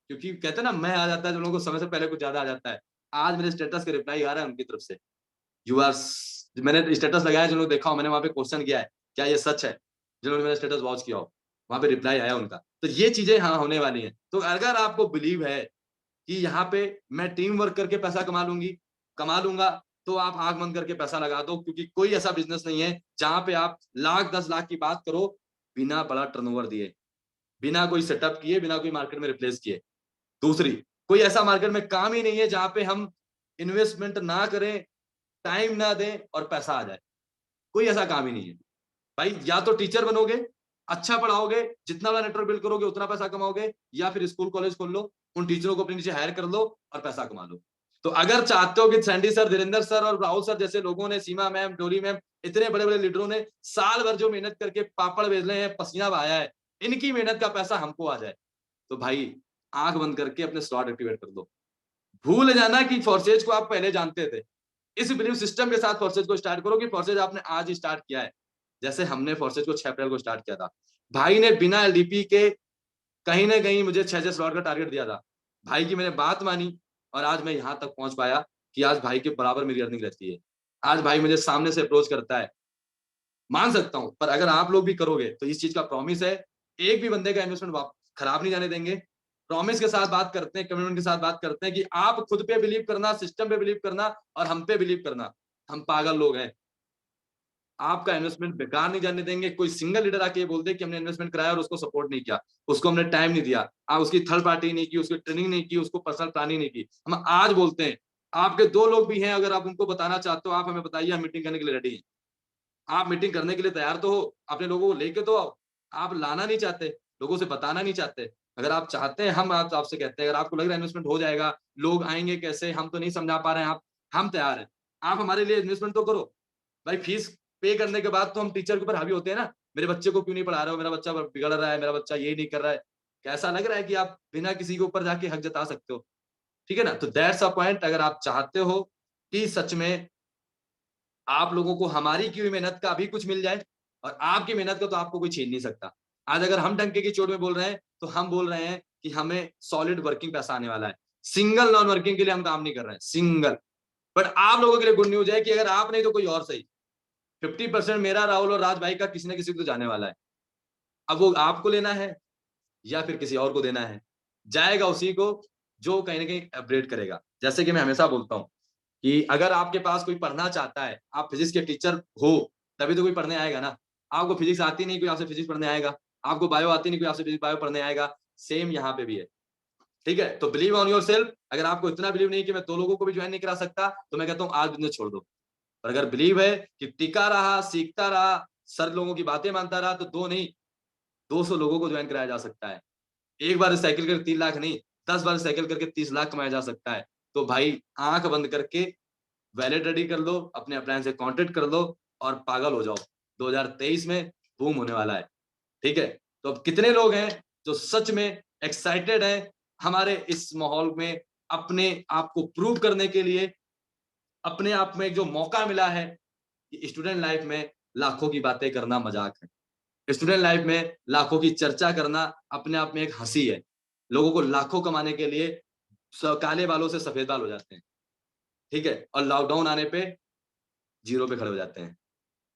क्योंकि कहते हैं ना, मैं आ जाता है जो लोगों को समय से पहले कुछ ज्यादा आ जाता है। आज मेरे स्टेटस का रिप्लाई आ रहा है उनकी तरफ से। यू आर, मैंने स्टेटस लगाया, जो लोग देखा हो, मैंने वहां पे क्वेश्चन किया है क्या ये सच है, जिन्होंने मेरा स्टेटस वॉच किया हो, वहां पे रिप्लाई आया उनका। तो ये चीजें हाँ होने वाली हैं। तो अगर आपको बिलीव है कि यहाँ पे मैं टीम वर्क करके पैसा कमा लूंगा, तो आप आंख बंद करके पैसा लगा दो। क्योंकि कोई ऐसा बिजनेस नहीं है जहां पे आप लाख 10 लाख की बात करो बिना बड़ा टर्नओवर दिए, बिना कोई सेटअप किए, बिना कोई मार्केट में रिप्लेस किए। दूसरी, कोई ऐसा मार्केट में काम ही नहीं है जहां पे हम इन्वेस्टमेंट ना करें, टाइम ना दें और पैसा आ जाए। कोई ऐसा काम ही नहीं है भाई। या तो टीचर बनोगे, अच्छा पढ़ाओगे, जितना बड़ा नेटवर्क बिल्ड करोगे उतना पैसा कमाओगे, या फिर स्कूल कॉलेज खोल लो, उन टीचरों को अपने नीचे हायर कर लो और पैसा कमा लो। तो अगर चाहते हो कि सैंडी सर, धीरेन्द्र सर और राहुल सर जैसे लोगों ने, सीमा मैम, डोली मैम, इतने बड़े बड़े लीडरों ने साल भर जो मेहनत करके पापड़ बेच हैं, पसीना बहाया है, इनकी मेहनत का पैसा हमको आ जाए, तो भाई आंख बंद करके अपने स्लॉट एक्टिवेट कर दो। भूल जाना कि फोर्सेज को आप पहले जानते थे। इस बिलीव सिस्टम के साथ फोर्सेज को स्टार्ट करो कि फोर्सेज आपने आज ही स्टार्ट किया है। जैसे हमने फोर्सेज को 6 अप्रैल को स्टार्ट किया था, भाई ने बिना एलडीपी के कहीं ना कहीं मुझे 6 स्लॉट का टारगेट दिया था। भाई की मैंने बात मानी और आज मैं यहाँ तक पहुंच पाया कि आज भाई के बराबर मेरी अर्निंग रहती है। आज भाई मुझे सामने से अप्रोच करता है, मान सकता हूं, पर अगर आप लोग भी करोगे तो इस चीज का प्रॉमिस है, एक भी बंदे का इन्वेस्टमेंट खराब नहीं जाने देंगे। प्रॉमिस के साथ बात करते हैं, कमिटमेंट के साथ बात करते हैं कि आप खुद पे बिलीव करना, सिस्टम पे बिलीव करना और हम पे बिलीव करना। हम पागल लोग हैं, आपका इन्वेस्टमेंट बेकार नहीं जाने देंगे। कोई सिंगल लीडर आके बोल दे कि हमने इन्वेस्टमेंट कराया और उसको सपोर्ट नहीं किया, उसको हमने टाइम नहीं दिया, आप उसकी थर्ड पार्टी नहीं की, उसकी ट्रेनिंग नहीं की, उसको पर्सनल प्लानिंग नहीं की। हम आज बोलते हैं, आपके 2 लोग भी हैं, अगर आप उनको बताना चाहते हो, आप हमें बताइए, हम मीटिंग करने के लिए रेडी हैं। आप मीटिंग करने के लिए तैयार तो हो, अपने लोगों को लेके तो आओ। आप लाना नहीं चाहते, लोगों से बताना नहीं चाहते। अगर आप चाहते हैं, हम आप आपसे कहते हैं, अगर आपको लग रहा है इन्वेस्टमेंट हो जाएगा, लोग आएंगे कैसे, हम तो नहीं समझा पा रहे हैं, आप हम तैयार हैं। आप हमारे लिए इन्वेस्टमेंट तो करो। भाई फीस पे करने के बाद तो हम टीचर के ऊपर हावी होते हैं ना, मेरे बच्चे को क्यों नहीं पढ़ा रहे हो, मेरा बच्चा बिगड़ रहा है, मेरा बच्चा ये नहीं कर रहा है। कैसा लग रहा है कि आप बिना किसी के ऊपर जाके हक जता सकते हो? ठीक है ना? तो दैट्स अ पॉइंट। अगर आप चाहते हो कि सच में आप लोगों को हमारी की हुई मेहनत का भी कुछ मिल जाए, और आपकी मेहनत को तो आपको कोई छीन नहीं सकता। आज अगर हम डंके की चोट में बोल रहे हैं, तो हम बोल रहे हैं कि हमें सॉलिड वर्किंग पैसा आने वाला है। सिंगल नॉन वर्किंग के लिए हम काम नहीं कर रहे हैं, सिंगल। बट आप लोगों के लिए गुड न्यूज है कि अगर आप नहीं तो कोई और सही, 50% मेरा, राहुल और राज भाई का किसी न किसी को तो जाने वाला है। अब वो आपको लेना है या फिर किसी और को देना है, जाएगा उसी को जो कहीं न कहीं अपग्रेड करेगा। जैसे कि मैं हमेशा बोलता हूँ कि अगर आपके पास कोई पढ़ना चाहता है, आप फिजिक्स के टीचर हो, तभी तो कोई पढ़ने आएगा ना। आपको फिजिक्स आती नहीं, कोई आपसे फिजिक्स पढ़ने आएगा। आपको बायो आती नहीं, कोई आपसे फिजिक्स बायो पढ़ने आएगा। सेम यहाँ पे भी है, ठीक है? तो बिलीव ऑन योरसेल्फ। अगर आपको इतना बिलीव नहीं कि मैं 2 लोगों को भी जॉइन नहीं करा सकता, तो मैं कहता हूँ आज बिज़नेस छोड़ दो। और अगर बिलीव है कि टिका रहा, सीखता रहा, सर लोगों की बातें मानता रहा, तो 2 नहीं, 200 लोगों को जॉइन कराया जा सकता है। एक बार साइकिल करके 3 लाख नहीं, 10 बार साइकिल करके 30 लाख कमाया जा सकता है। तो भाई आँख बंद करके वैलेट रेडी कर लो, अपने अपलायंस से कॉन्टैक्ट कर लो और पागल हो जाओ। 2023 में बूम होने वाला है, ठीक है? तो अब कितने लोग हैं जो सच में एक्साइटेड हैं हमारे इस माहौल में अपने आप को प्रूव करने के लिए, अपने आप में जो मौका मिला है कि स्टूडेंट लाइफ में लाखों की बातें करना मजाक है। स्टूडेंट लाइफ में लाखों की चर्चा करना अपने आप में एक हंसी है। लोगों को लाखों कमाने के लिए काले बालों से सफेद बाल हो जाते हैं, ठीक है? और लॉकडाउन आने पे जीरो पे खड़े हो जाते हैं।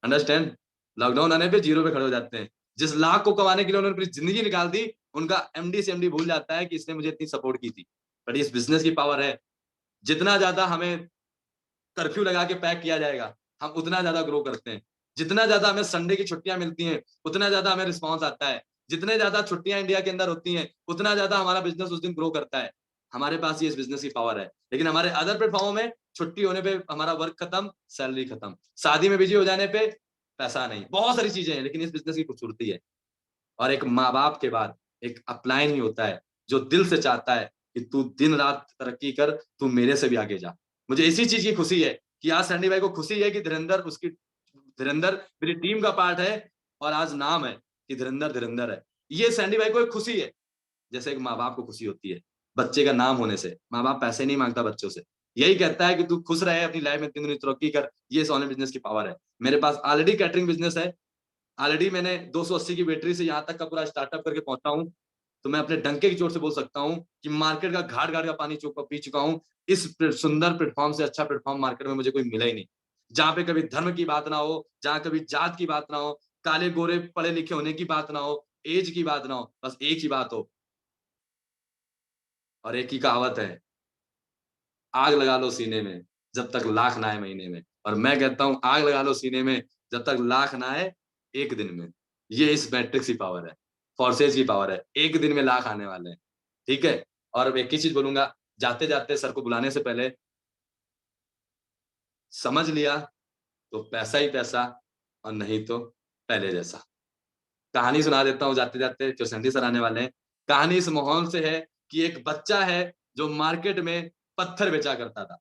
अंडरस्टैंड? लॉकडाउन आने पे जीरो पे खड़े हो जाते हैं। जिस लाख को कमाने के लिए उन्होंने अपनी जिंदगी निकाल दी, उनका एमडी से एमडी भूल जाता है कि इसने मुझे इतनी सपोर्ट की थी। बट इस बिजनेस की पावर है, जितना ज्यादा हमें कर्फ्यू लगा के पैक किया जाएगा, हम उतना ज्यादा ग्रो करते हैं। जितना ज्यादा हमें संडे की छुट्टियां मिलती हैं, उतना ज्यादा हमें रिस्पॉन्स आता है। जितने ज्यादा छुट्टियां इंडिया के अंदर होती हैं, उतना ज्यादा हमारा बिजनेस उस दिन ग्रो करता है। हमारे पास ये इस बिजनेस की पावर है। लेकिन हमारे अदर प्लेटफॉर्मों में छुट्टी होने पे हमारा वर्क खत्म, सैलरी खत्म, शादी में बिजी हो जाने पे पैसा नहीं, बहुत सारी चीजें हैं। लेकिन इस बिजनेस की खूबसूरती है, और एक माँ बाप के बाद एक अपलाइन ही होता है जो दिल से चाहता है कि तू दिन रात तरक्की कर, तू मेरे से भी आगे जा। मुझे इसी चीज की खुशी है कि आज सैंडी भाई को खुशी है कि धीरेंद्र मेरी टीम का पार्ट है, और आज नाम है कि धीरेंद्र धीरेंद्र है। ये सैंडी भाई को एक खुशी है, जैसे एक माँ बाप को खुशी होती है बच्चे का नाम होने से। माँ बाप पैसे नहीं मांगता बच्चों से, यही कहता है कि तू खुश रहे अपनी लाइफ में, इतनी तरक्की कर। ये इस ऑनलाइन बिजनेस की पावर है। मेरे पास ऑलरेडी कैटरिंग बिजनेस है, ऑलरेडी मैंने 280 की बैटरी से यहाँ तक का पूरा स्टार्टअप करके पहुंचा हूँ। तो मैं अपने डंके की चोट से बोल सकता हूँ कि मार्केट का घाट घाट का पानी पी चुका हूँ। इस सुंदर प्लेटफॉर्म से अच्छा प्लेटफॉर्म मार्केट में मुझे कोई मिला ही नहीं, जहां पे कभी धर्म की बात ना हो, जहां कभी जात की बात ना हो, काले गोरे पढ़े लिखे होने की बात ना हो, एज की बात ना हो, बस एक ही बात हो। और एक ही कहावत है, आग लगा लो सीने में जब तक लाख ना आए महीने में। और मैं कहता हूँ आग लगा लो सीने में जब तक लाख ना आए एक दिन में। ये इस मैट्रिक्स की पावर है, फोर्सेज की पावर है। एक दिन में लाख आने वाले हैं, ठीक है? और एक ही चीज बोलूंगा, जाते जाते सर को बुलाने से पहले, समझ लिया तो पैसा ही पैसा, और नहीं तो पहले जैसा। कहानी सुना देता हूँ जाते जाते, जो संडी सर आने वाले हैं। कहानी इस माहौल से है कि एक बच्चा है जो मार्केट में पत्थर बेचा करता था।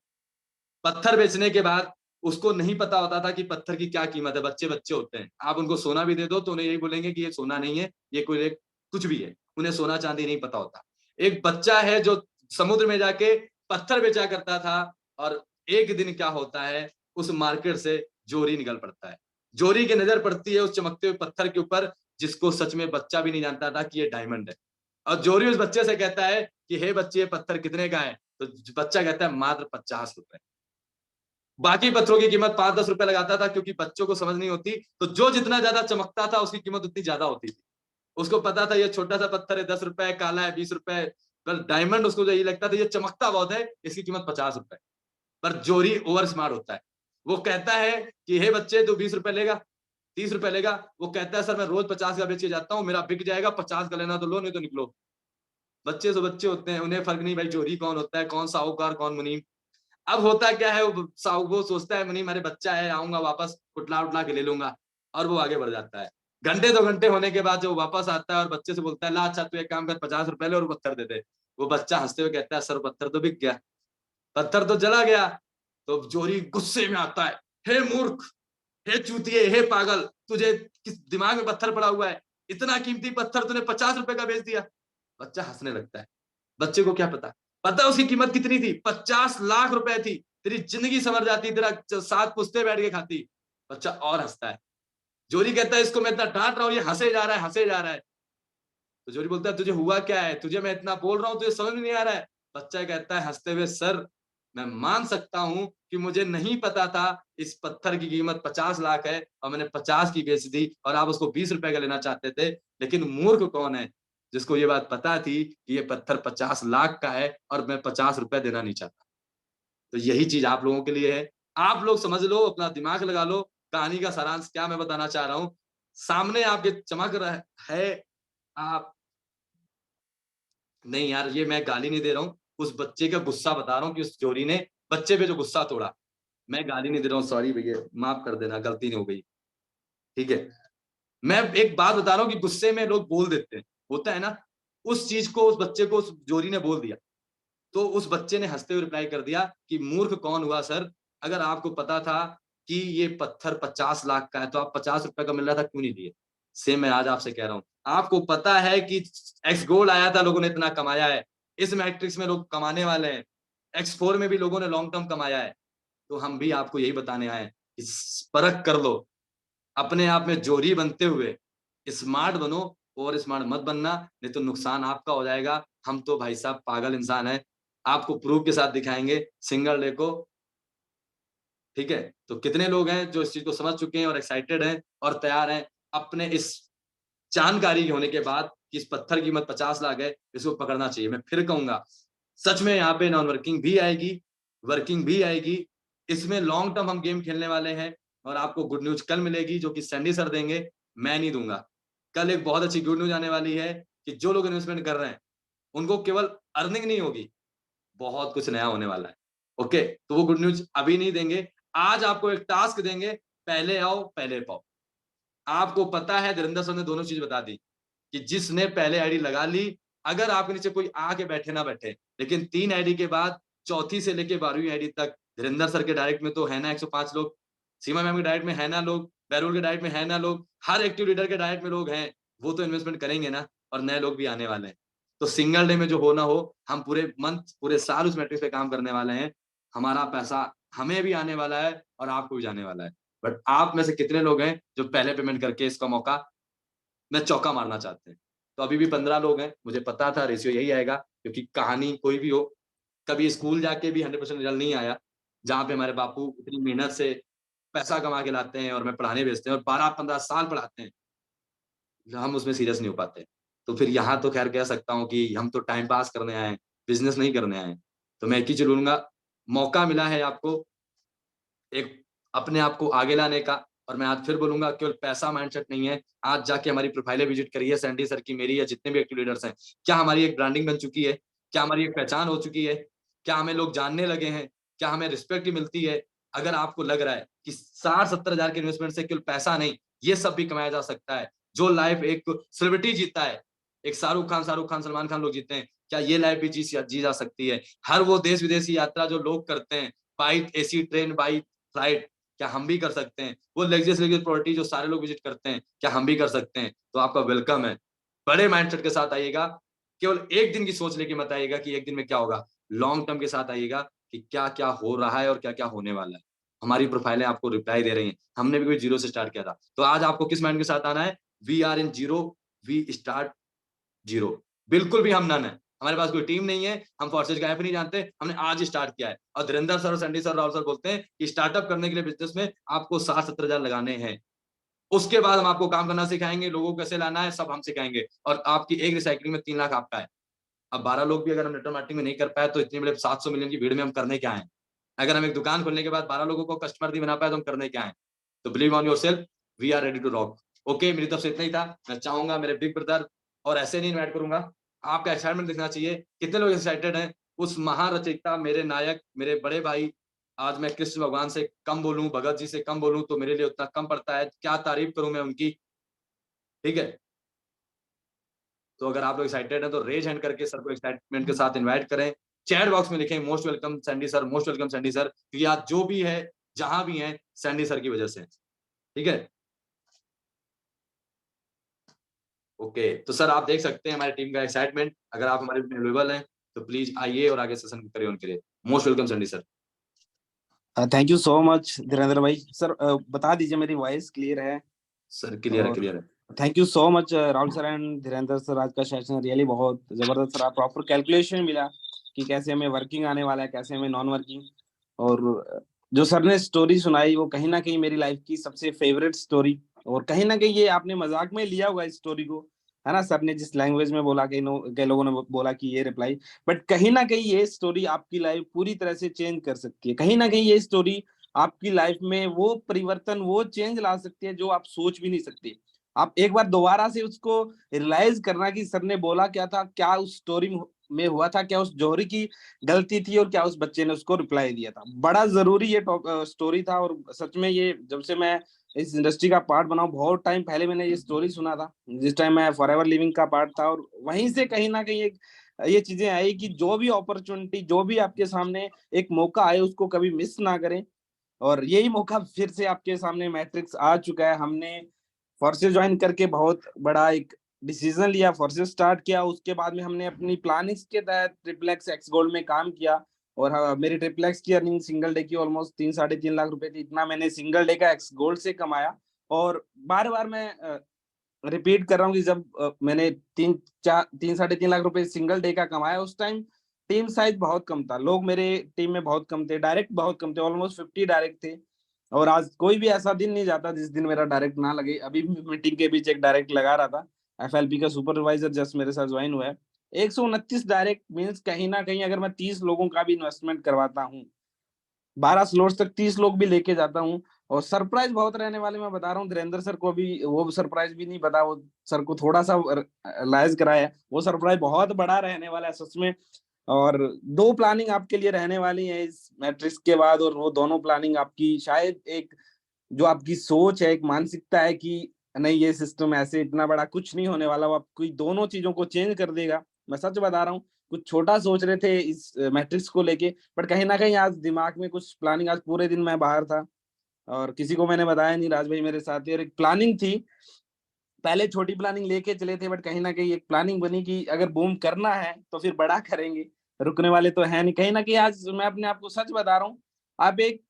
पत्थर बेचने के बाद उसको नहीं पता होता था कि पत्थर की क्या कीमत है। बच्चे बच्चे होते हैं, आप उनको सोना भी दे दो तो उन्हें यही बोलेंगे कि ये सोना नहीं है, ये कोई एक कुछ भी है। उन्हें सोना चांदी नहीं पता होता। एक बच्चा है जो समुद्र में जाके पत्थर बेचा करता था, और एक दिन क्या होता है, उस मार्केट से जोरी निकल पड़ता है। जोरी की नजर पड़ती है उस चमकते हुए पत्थर के ऊपर, जिसको सच में बच्चा भी नहीं जानता था कि ये डायमंड है। और जोरी उस बच्चे से कहता है कि हे बच्चे, ये पत्थर कितने का है? तो बच्चा कहता है मात्र 50 रुपए। बाकी पत्थरों की कीमत 5-10 रुपए लगाता था, क्योंकि बच्चों को समझ नहीं होती, तो जो जितना ज्यादा चमकता था उसकी कीमत उतनी ज्यादा होती थी। उसको पता था ये छोटा सा पत्थर है 10 रुपए, काला है 20 रुपए, पर डायमंड उसको यही लगता था ये चमकता बहुत है, इसकी कीमत 50 रुपए। पर जोरी ओवर स्मार्ट होता है। वो कहता है कि हे बच्चे, तू 20 रुपए लेगा, 30 रुपए लेगा? वो कहता है सर मैं रोज 50 का बेच के जाता हूँ, मेरा बिक जाएगा, 50 का लेना तो लो, नहीं तो निकलो। बच्चे तो बच्चे होते हैं, उन्हें फर्क नहीं भाई जोरी कौन होता है, कौन साहूकार कौन मुनीम। अब होता क्या है, वो सोचता है मुनीम अरे बच्चा है, आऊंगा वापस उठला उठला के ले लूंगा, और वो आगे बढ़ जाता है। घंटे 2 घंटे होने के बाद जब वो वापस आता है और बच्चे से बोलता है ला अच्छा तू एक काम कर, 50 रुपए ले और पत्थर दे दे। वो बच्चा हंसते हुए कहता है सर पत्थर तो बिक गया, पत्थर तो जला गया। तो जोरी गुस्से में आता है, हे मूर्ख, हे चूतिए, हे पागल, तुझे किस दिमाग में पत्थर पड़ा हुआ है? इतना कीमती पत्थर तूने 50 रुपए का बेच दिया। बच्चा हंसने लगता है। बच्चे को क्या पता, पता है उसकी कीमत कितनी थी? 50 लाख रुपए थी। तेरी जिंदगी संवर जाती, तेरा 7 पुश्ते बैठ के खाती। बच्चा और हंसता है। जोरी कहता है इसको मैं इतना डांट रहा हूं, ये हंसे जा रहा है, हंसे जा रहा है। तो जोरी बोलता है तुझे हुआ क्या है, तुझे मैं इतना बोल रहा हूं तुझे समझ में नहीं आ रहा है? बच्चा कहता है हंसते हुए, सर मैं मान सकता हूं कि मुझे नहीं पता था इस पत्थर की कीमत 50 लाख है, और मैंने 50 की बेच दी, और आप उसको 20 रुपए का लेना चाहते थे। लेकिन मूर्ख कौन है जिसको ये बात पता थी कि ये पत्थर 50 लाख का है और मैं 50 रुपए देना नहीं चाहता। तो यही चीज आप लोगों के लिए है। आप लोग समझ लो, अपना दिमाग लगा लो। कहानी का सारांश क्या मैं बताना चाह रहा हूं, सामने आपके चमक रहा है। आप नहीं यार, ये मैं गाली नहीं दे रहा हूँ, उस बच्चे का गुस्सा बता रहा हूँ कि उस चोरी ने बच्चे पे जो गुस्सा तोड़ा। मैं गाली नहीं दे रहा हूँ, सॉरी भैया, माफ कर देना, गलती नहीं हो गई। ठीक है, मैं एक बात बता रहा हूँ कि गुस्से में लोग बोल देते हैं, होता है ना। उस चीज को उस बच्चे को उस जोरी ने बोल दिया। तो उस बच्चे ने हंसते हुए रिप्लाई कर दिया कि मूर्ख कौन हुआ सर, अगर आपको पता था कि ये पत्थर 50 लाख का है तो आप 50 रुपए का मिल रहा था क्यों नहीं लिए? सेम मैं आज आपसे कह रहा हूं, आपको पता है कि एक्स गोल्ड आया था, लोगों ने इतना कमाया है, इस मैट्रिक्स में लोग कमाने वाले हैं, एक्स फोर में भी लोगों ने लॉन्ग टर्म कमाया है। तो हम भी आपको यही बताने आए हैं कि परख कर लो, अपने आप में जोरी बनते हुए स्मार्ट बनो, और स्मार्ट मत बनना, नहीं तो नुकसान आपका हो जाएगा। हम तो भाई साहब पागल इंसान है, आपको प्रूफ के साथ दिखाएंगे सिंगल डे को। ठीक है, तो कितने लोग हैं जो इस चीज को समझ चुके हैं और एक्साइटेड हैं और तैयार हैं अपने इस जानकारी होने के बाद कि इस पत्थर की कीमत 50 लाख है, इसको पकड़ना चाहिए। मैं फिर कहूंगा, सच में यहाँ पे नॉन वर्किंग भी आएगी, वर्किंग भी आएगी। इसमें लॉन्ग टर्म हम गेम खेलने वाले हैं, और आपको गुड न्यूज कल मिलेगी जो कि सैंडी सर देंगे, मैं नहीं दूंगा। कल एक बहुत अच्छी गुड न्यूज आने वाली है कि जो लोग इन्वेस्टमेंट कर रहे हैं उनको केवल अर्निंग नहीं होगी, बहुत कुछ नया होने वाला है। ओके, तो वो गुड न्यूज अभी नहीं देंगे। आज आपको एक टास्क देंगे, पहले आओ पहले पाओ। आपको पता है धीरेन्द्र सर ने दोनों चीज बता दी कि जिसने पहले आईडी लगा ली, अगर आपके नीचे कोई आके बैठे ना बैठे, लेकिन 3 आईडी के बाद चौथी से लेके 12वीं आईडी तक धीरेन्द्र सर के डायरेक्ट में तो है ना 105 लोग, सीमा मैम के डायरेक्ट में है ना लोग, बैरूल के डायरेक्ट में है ना लोग, हर एक्टिव लीडर के डायरेक्ट में लोग हैं। वो तो इन्वेस्टमेंट करेंगे ना, और नए लोग भी आने वाले हैं। तो सिंगल डे में जो होना हो, हम पूरे मंथ पूरे साल उस मैट्रिक्स पे काम करने वाले हैं। हमारा पैसा हमें भी आने वाला है और आपको भी जाने वाला है। बट आप में से कितने लोग हैं जो पहले पेमेंट करके इसका मौका में चौका मारना चाहते हैं? तो अभी भी 15 लोग हैं, मुझे पता था रेशियो यही आएगा, क्योंकि कहानी कोई भी हो, कभी स्कूल जाके भी 100% रिजल्ट नहीं आया, जहाँ पे हमारे बापू इतनी मेहनत से पैसा कमा के लाते हैं और हमें पढ़ाने भेजते हैं और 12-15 साल पढ़ाते हैं, हम उसमें सीरियस नहीं हो पाते। तो फिर यहाँ तो खैर कह सकता हूँ कि हम तो टाइम पास करने आए हैं, बिज़नेस नहीं करने आए हैं। तो मैं एक ही चीज़ बोलूँगा, मौका मिला है आपको एक अपने आप को आगे लाने का, और मैं आज फिर बोलूँगा केवल पैसा माइंडसेट नहीं है। आज जाके हमारी प्रोफाइलें विज़िट करिए, सैंडी सर की, मेरी, या जितने भी एक्टिव लीडर्स हैं। क्या हमारी एक ब्रांडिंग बन चुकी है? क्या हमारी एक पहचान हो चुकी है? क्या हमें लोग जानने लगे हैं? क्या हमें रिस्पेक्ट भी मिलती है? अगर आपको लग रहा है कि 60-70 हज़ार के इन्वेस्टमेंट से केवल पैसा नहीं, ये सब भी कमाया जा सकता है। जो लाइफ़ एक सेलिब्रिटी जीता है, एक शाहरुख खान, सलमान खान लोग जीते हैं, क्या ये लाइफ़ भी जी जा सकती है? हर वो देश-विदेश की यात्रा जो लोग करते हैं, by AC train, by flight, क्या हम भी कर सकते हैं? वो लग्ज़रियस प्रॉपर्टी जो सारे लोग विज़िट करते हैं, क्या हम भी कर सकते हैं? तो आपका वेलकम है। बड़े माइंडसेट के साथ आइएगा, केवल एक दिन की सोच लेके मत आइएगा कि एक दिन में क्या होगा। लॉन्ग टर्म के साथ आइएगा कि क्या-क्या हो रहा है और क्या-क्या होने वाला है। हमारी प्रोफाइलें आपको रिप्लाई दे रही हैं। हमने भी कोई जीरो से स्टार्ट किया था। तो आज आपको किस माइंड के साथ आना है? We are in zero, we start zero. बिल्कुल भी हम नन है, हमारे पास कोई टीम नहीं है, हम फोर्सेज का ऐप नहीं जानते, हमने आज स्टार्ट किया है। और धीरेन्द्र सर और सैंडी सर, राहुल सर बोलते हैं कि स्टार्टअप करने के लिए बिजनेस में आपको 60-70 हजार लगाने हैं। उसके बाद हम आपको काम करना सिखाएंगे, लोगों को कैसे लाना है सब हम सिखाएंगे, और आपकी एक रिसाइकलिंग में 3 लाख आपका है। अब 12 लोग भी अगर हम नेटवर्क मार्केटिंग में नहीं कर पाए तो इतने बड़े 700 मिलियन की भीड़ में हम करने क्या है? अगर हम एक दुकान खोलने के बाद 12 लोगों को कस्टमर नहीं बना पाए तो हम करने क्या है? तो believe on yourself, we are ready to rock. Okay, मेरी तरफ से इतना ही था। मैं चाहूंगा मेरे बिग ब्रदर, और ऐसे नहीं इन्वाइट करूंगा, आपका एक्साइटमेंट दिखना चाहिए। कितने लोग एक्साइटेड हैं उस महारचयिता, मेरे नायक, मेरे बड़े भाई। आज मैं कृष्ण भगवान से कम बोलूं, भगत जी से कम बोलूं तो मेरे लिए उतना कम पड़ता है। क्या तारीफ करूं मैं उनकी, ठीक है। तो अगर आप लोग एक्साइटेड हैं तो रेज हैंड करके सर को एक्साइटमेंट के साथ इनवाइट करें। चैट बॉक्स में लिखें most welcome Sandy sir, most welcome Sandy sir, क्योंकि आज जो भी है, जहां भी है, सैंडी सर की वजह से, ठीक है। ओके, तो सर आप देख सकते हैं हमारी टीम का एक्साइटमेंट। अगर आप हमारे अवेलेबल हैं तो प्लीज आइए और आगे सेशन करिए उनके लिए। Most welcome Sandy sir. Thank you so much Dhirendra भाई। सर बता दीजिए मेरी वॉइस क्लियर है? सर क्लियर है, और क्लियर है। Thank you so much Rahul sir and Dhirendra sir. आज का सेशन रियली बहुत जबरदस्त रहा। प्रॉपर कैलकुलेशन मिला कि कैसे हमें वर्किंग आने वाला है, कैसे हमें नॉन वर्किंग। और जो सर ने स्टोरी सुनाई वो कहीं ना कहीं मेरी लाइफ की सबसे फेवरेट स्टोरी। और कहीं ना कहीं ये आपने मजाक में लिया हुआ इस स्टोरी को, है ना? सर ने जिस लैंग्वेज में बोला, कई लोगों ने बोला कि ये रिप्लाई, बट कहीं ना कहीं ये स्टोरी आपकी लाइफ पूरी तरह से चेंज कर सकती है। कहीं ना कहीं ये स्टोरी आपकी लाइफ में वो परिवर्तन, वो चेंज ला सकती है जो आप सोच भी नहीं सकते। आप एक बार दोबारा से उसको रियलाइज करना कि सर ने बोला क्या था, क्या उस स्टोरी में हुआ था, क्या उस जौहरी की गलती थी, और क्या उस बच्चे ने उसको रिप्लाई दिया था। बड़ा जरूरी ये स्टोरी था। और सच में ये जब से मैं इस इंडस्ट्री का पार्ट बनाऊं, बहुत टाइम पहले मैंने ये स्टोरी सुना था, जिस टाइम मैं फॉरएवर लिविंग का पार्ट था। और वहीं से कहीं ना कहीं एक ये चीजें आई कि जो भी अपॉर्चुनिटी, जो भी आपके सामने एक मौका आए, उसको कभी मिस ना करें। और यही मौका फिर से आपके सामने मैट्रिक्स आ चुका है। हमने फोर्सेस ज्वाइन करके बहुत बड़ा एक डिसीजन लिया, फोर्सेस स्टार्ट किया। उसके बाद में हमने अपनी प्लानिंग्स के तहत ट्रिपल एक्स एक्स गोल्ड में काम किया। और हाँ, मेरी ट्रिपल एक्स की अर्निंग सिंगल डे की ऑलमोस्ट 3-3.5 लाख रुपए थी। इतना मैंने सिंगल डे का एक्स गोल्ड से कमाया। और बार बार मैं रिपीट कर रहा हूँ कि जब मैंने 3-3.5 लाख रुपए सिंगल डे का कमाया, उस टाइम टीम साइज बहुत कम था, लोग मेरे टीम में बहुत कम थे, डायरेक्ट बहुत कम थे, ऑलमोस्ट 50 डायरेक्ट थे। और आज कोई भी ऐसा दिन नहीं जाता जिस दिन मेरा डायरेक्ट ना लगे। अभी भी मीटिंग के बीच एक डायरेक्ट लगा रहा था, एफएलपी का सुपरवाइजर जस्ट मेरे साथ ज्वाइन हुआ है। 129 डायरेक्ट मीन्स कहीं ना कहीं अगर मैं 30 लोगों का भी इन्वेस्टमेंट करवाता हूँ, 12 स्लॉट्स तक 30 लोग भी लेके जाता हूँ। और सरप्राइज बहुत रहने वाले, मैं बता रहा हूँ धीरेन्द्र सर को भी वो सरप्राइज भी नहीं पता, वो सर को थोड़ा सा लाइज कराया है, वो सरप्राइज बहुत बड़ा रहने वाला है सच में। और 2 प्लानिंग आपके लिए रहने वाली है इस मैट्रिक्स के बाद। और वो दोनों प्लानिंग आपकी शायद एक जो आपकी सोच है, एक मानसिकता है कि नहीं ये सिस्टम ऐसे इतना बड़ा कुछ नहीं होने वाला, वो आपकी दोनों चीजों को चेंज कर देगा। मैं सच बता रहा हूँ, कुछ छोटा सोच रहे थे इस मैट्रिक्स को लेके, बट कहीं ना कहीं आज दिमाग में कुछ प्लानिंग, आज पूरे दिन मैं बाहर था और किसी को मैंने बताया नहीं, राज भाई मेरे साथ ही। और एक प्लानिंग थी, पहले छोटी प्लानिंग लेके चले थे, बट कहीं ना कहीं एक प्लानिंग बनी कि अगर बूम करना है तो फिर बड़ा करेंगे, रुकने वाले तो है नहीं। कहीं ना कहीं आज मैं अपने आप को सच बता रहा हूँ, आप एक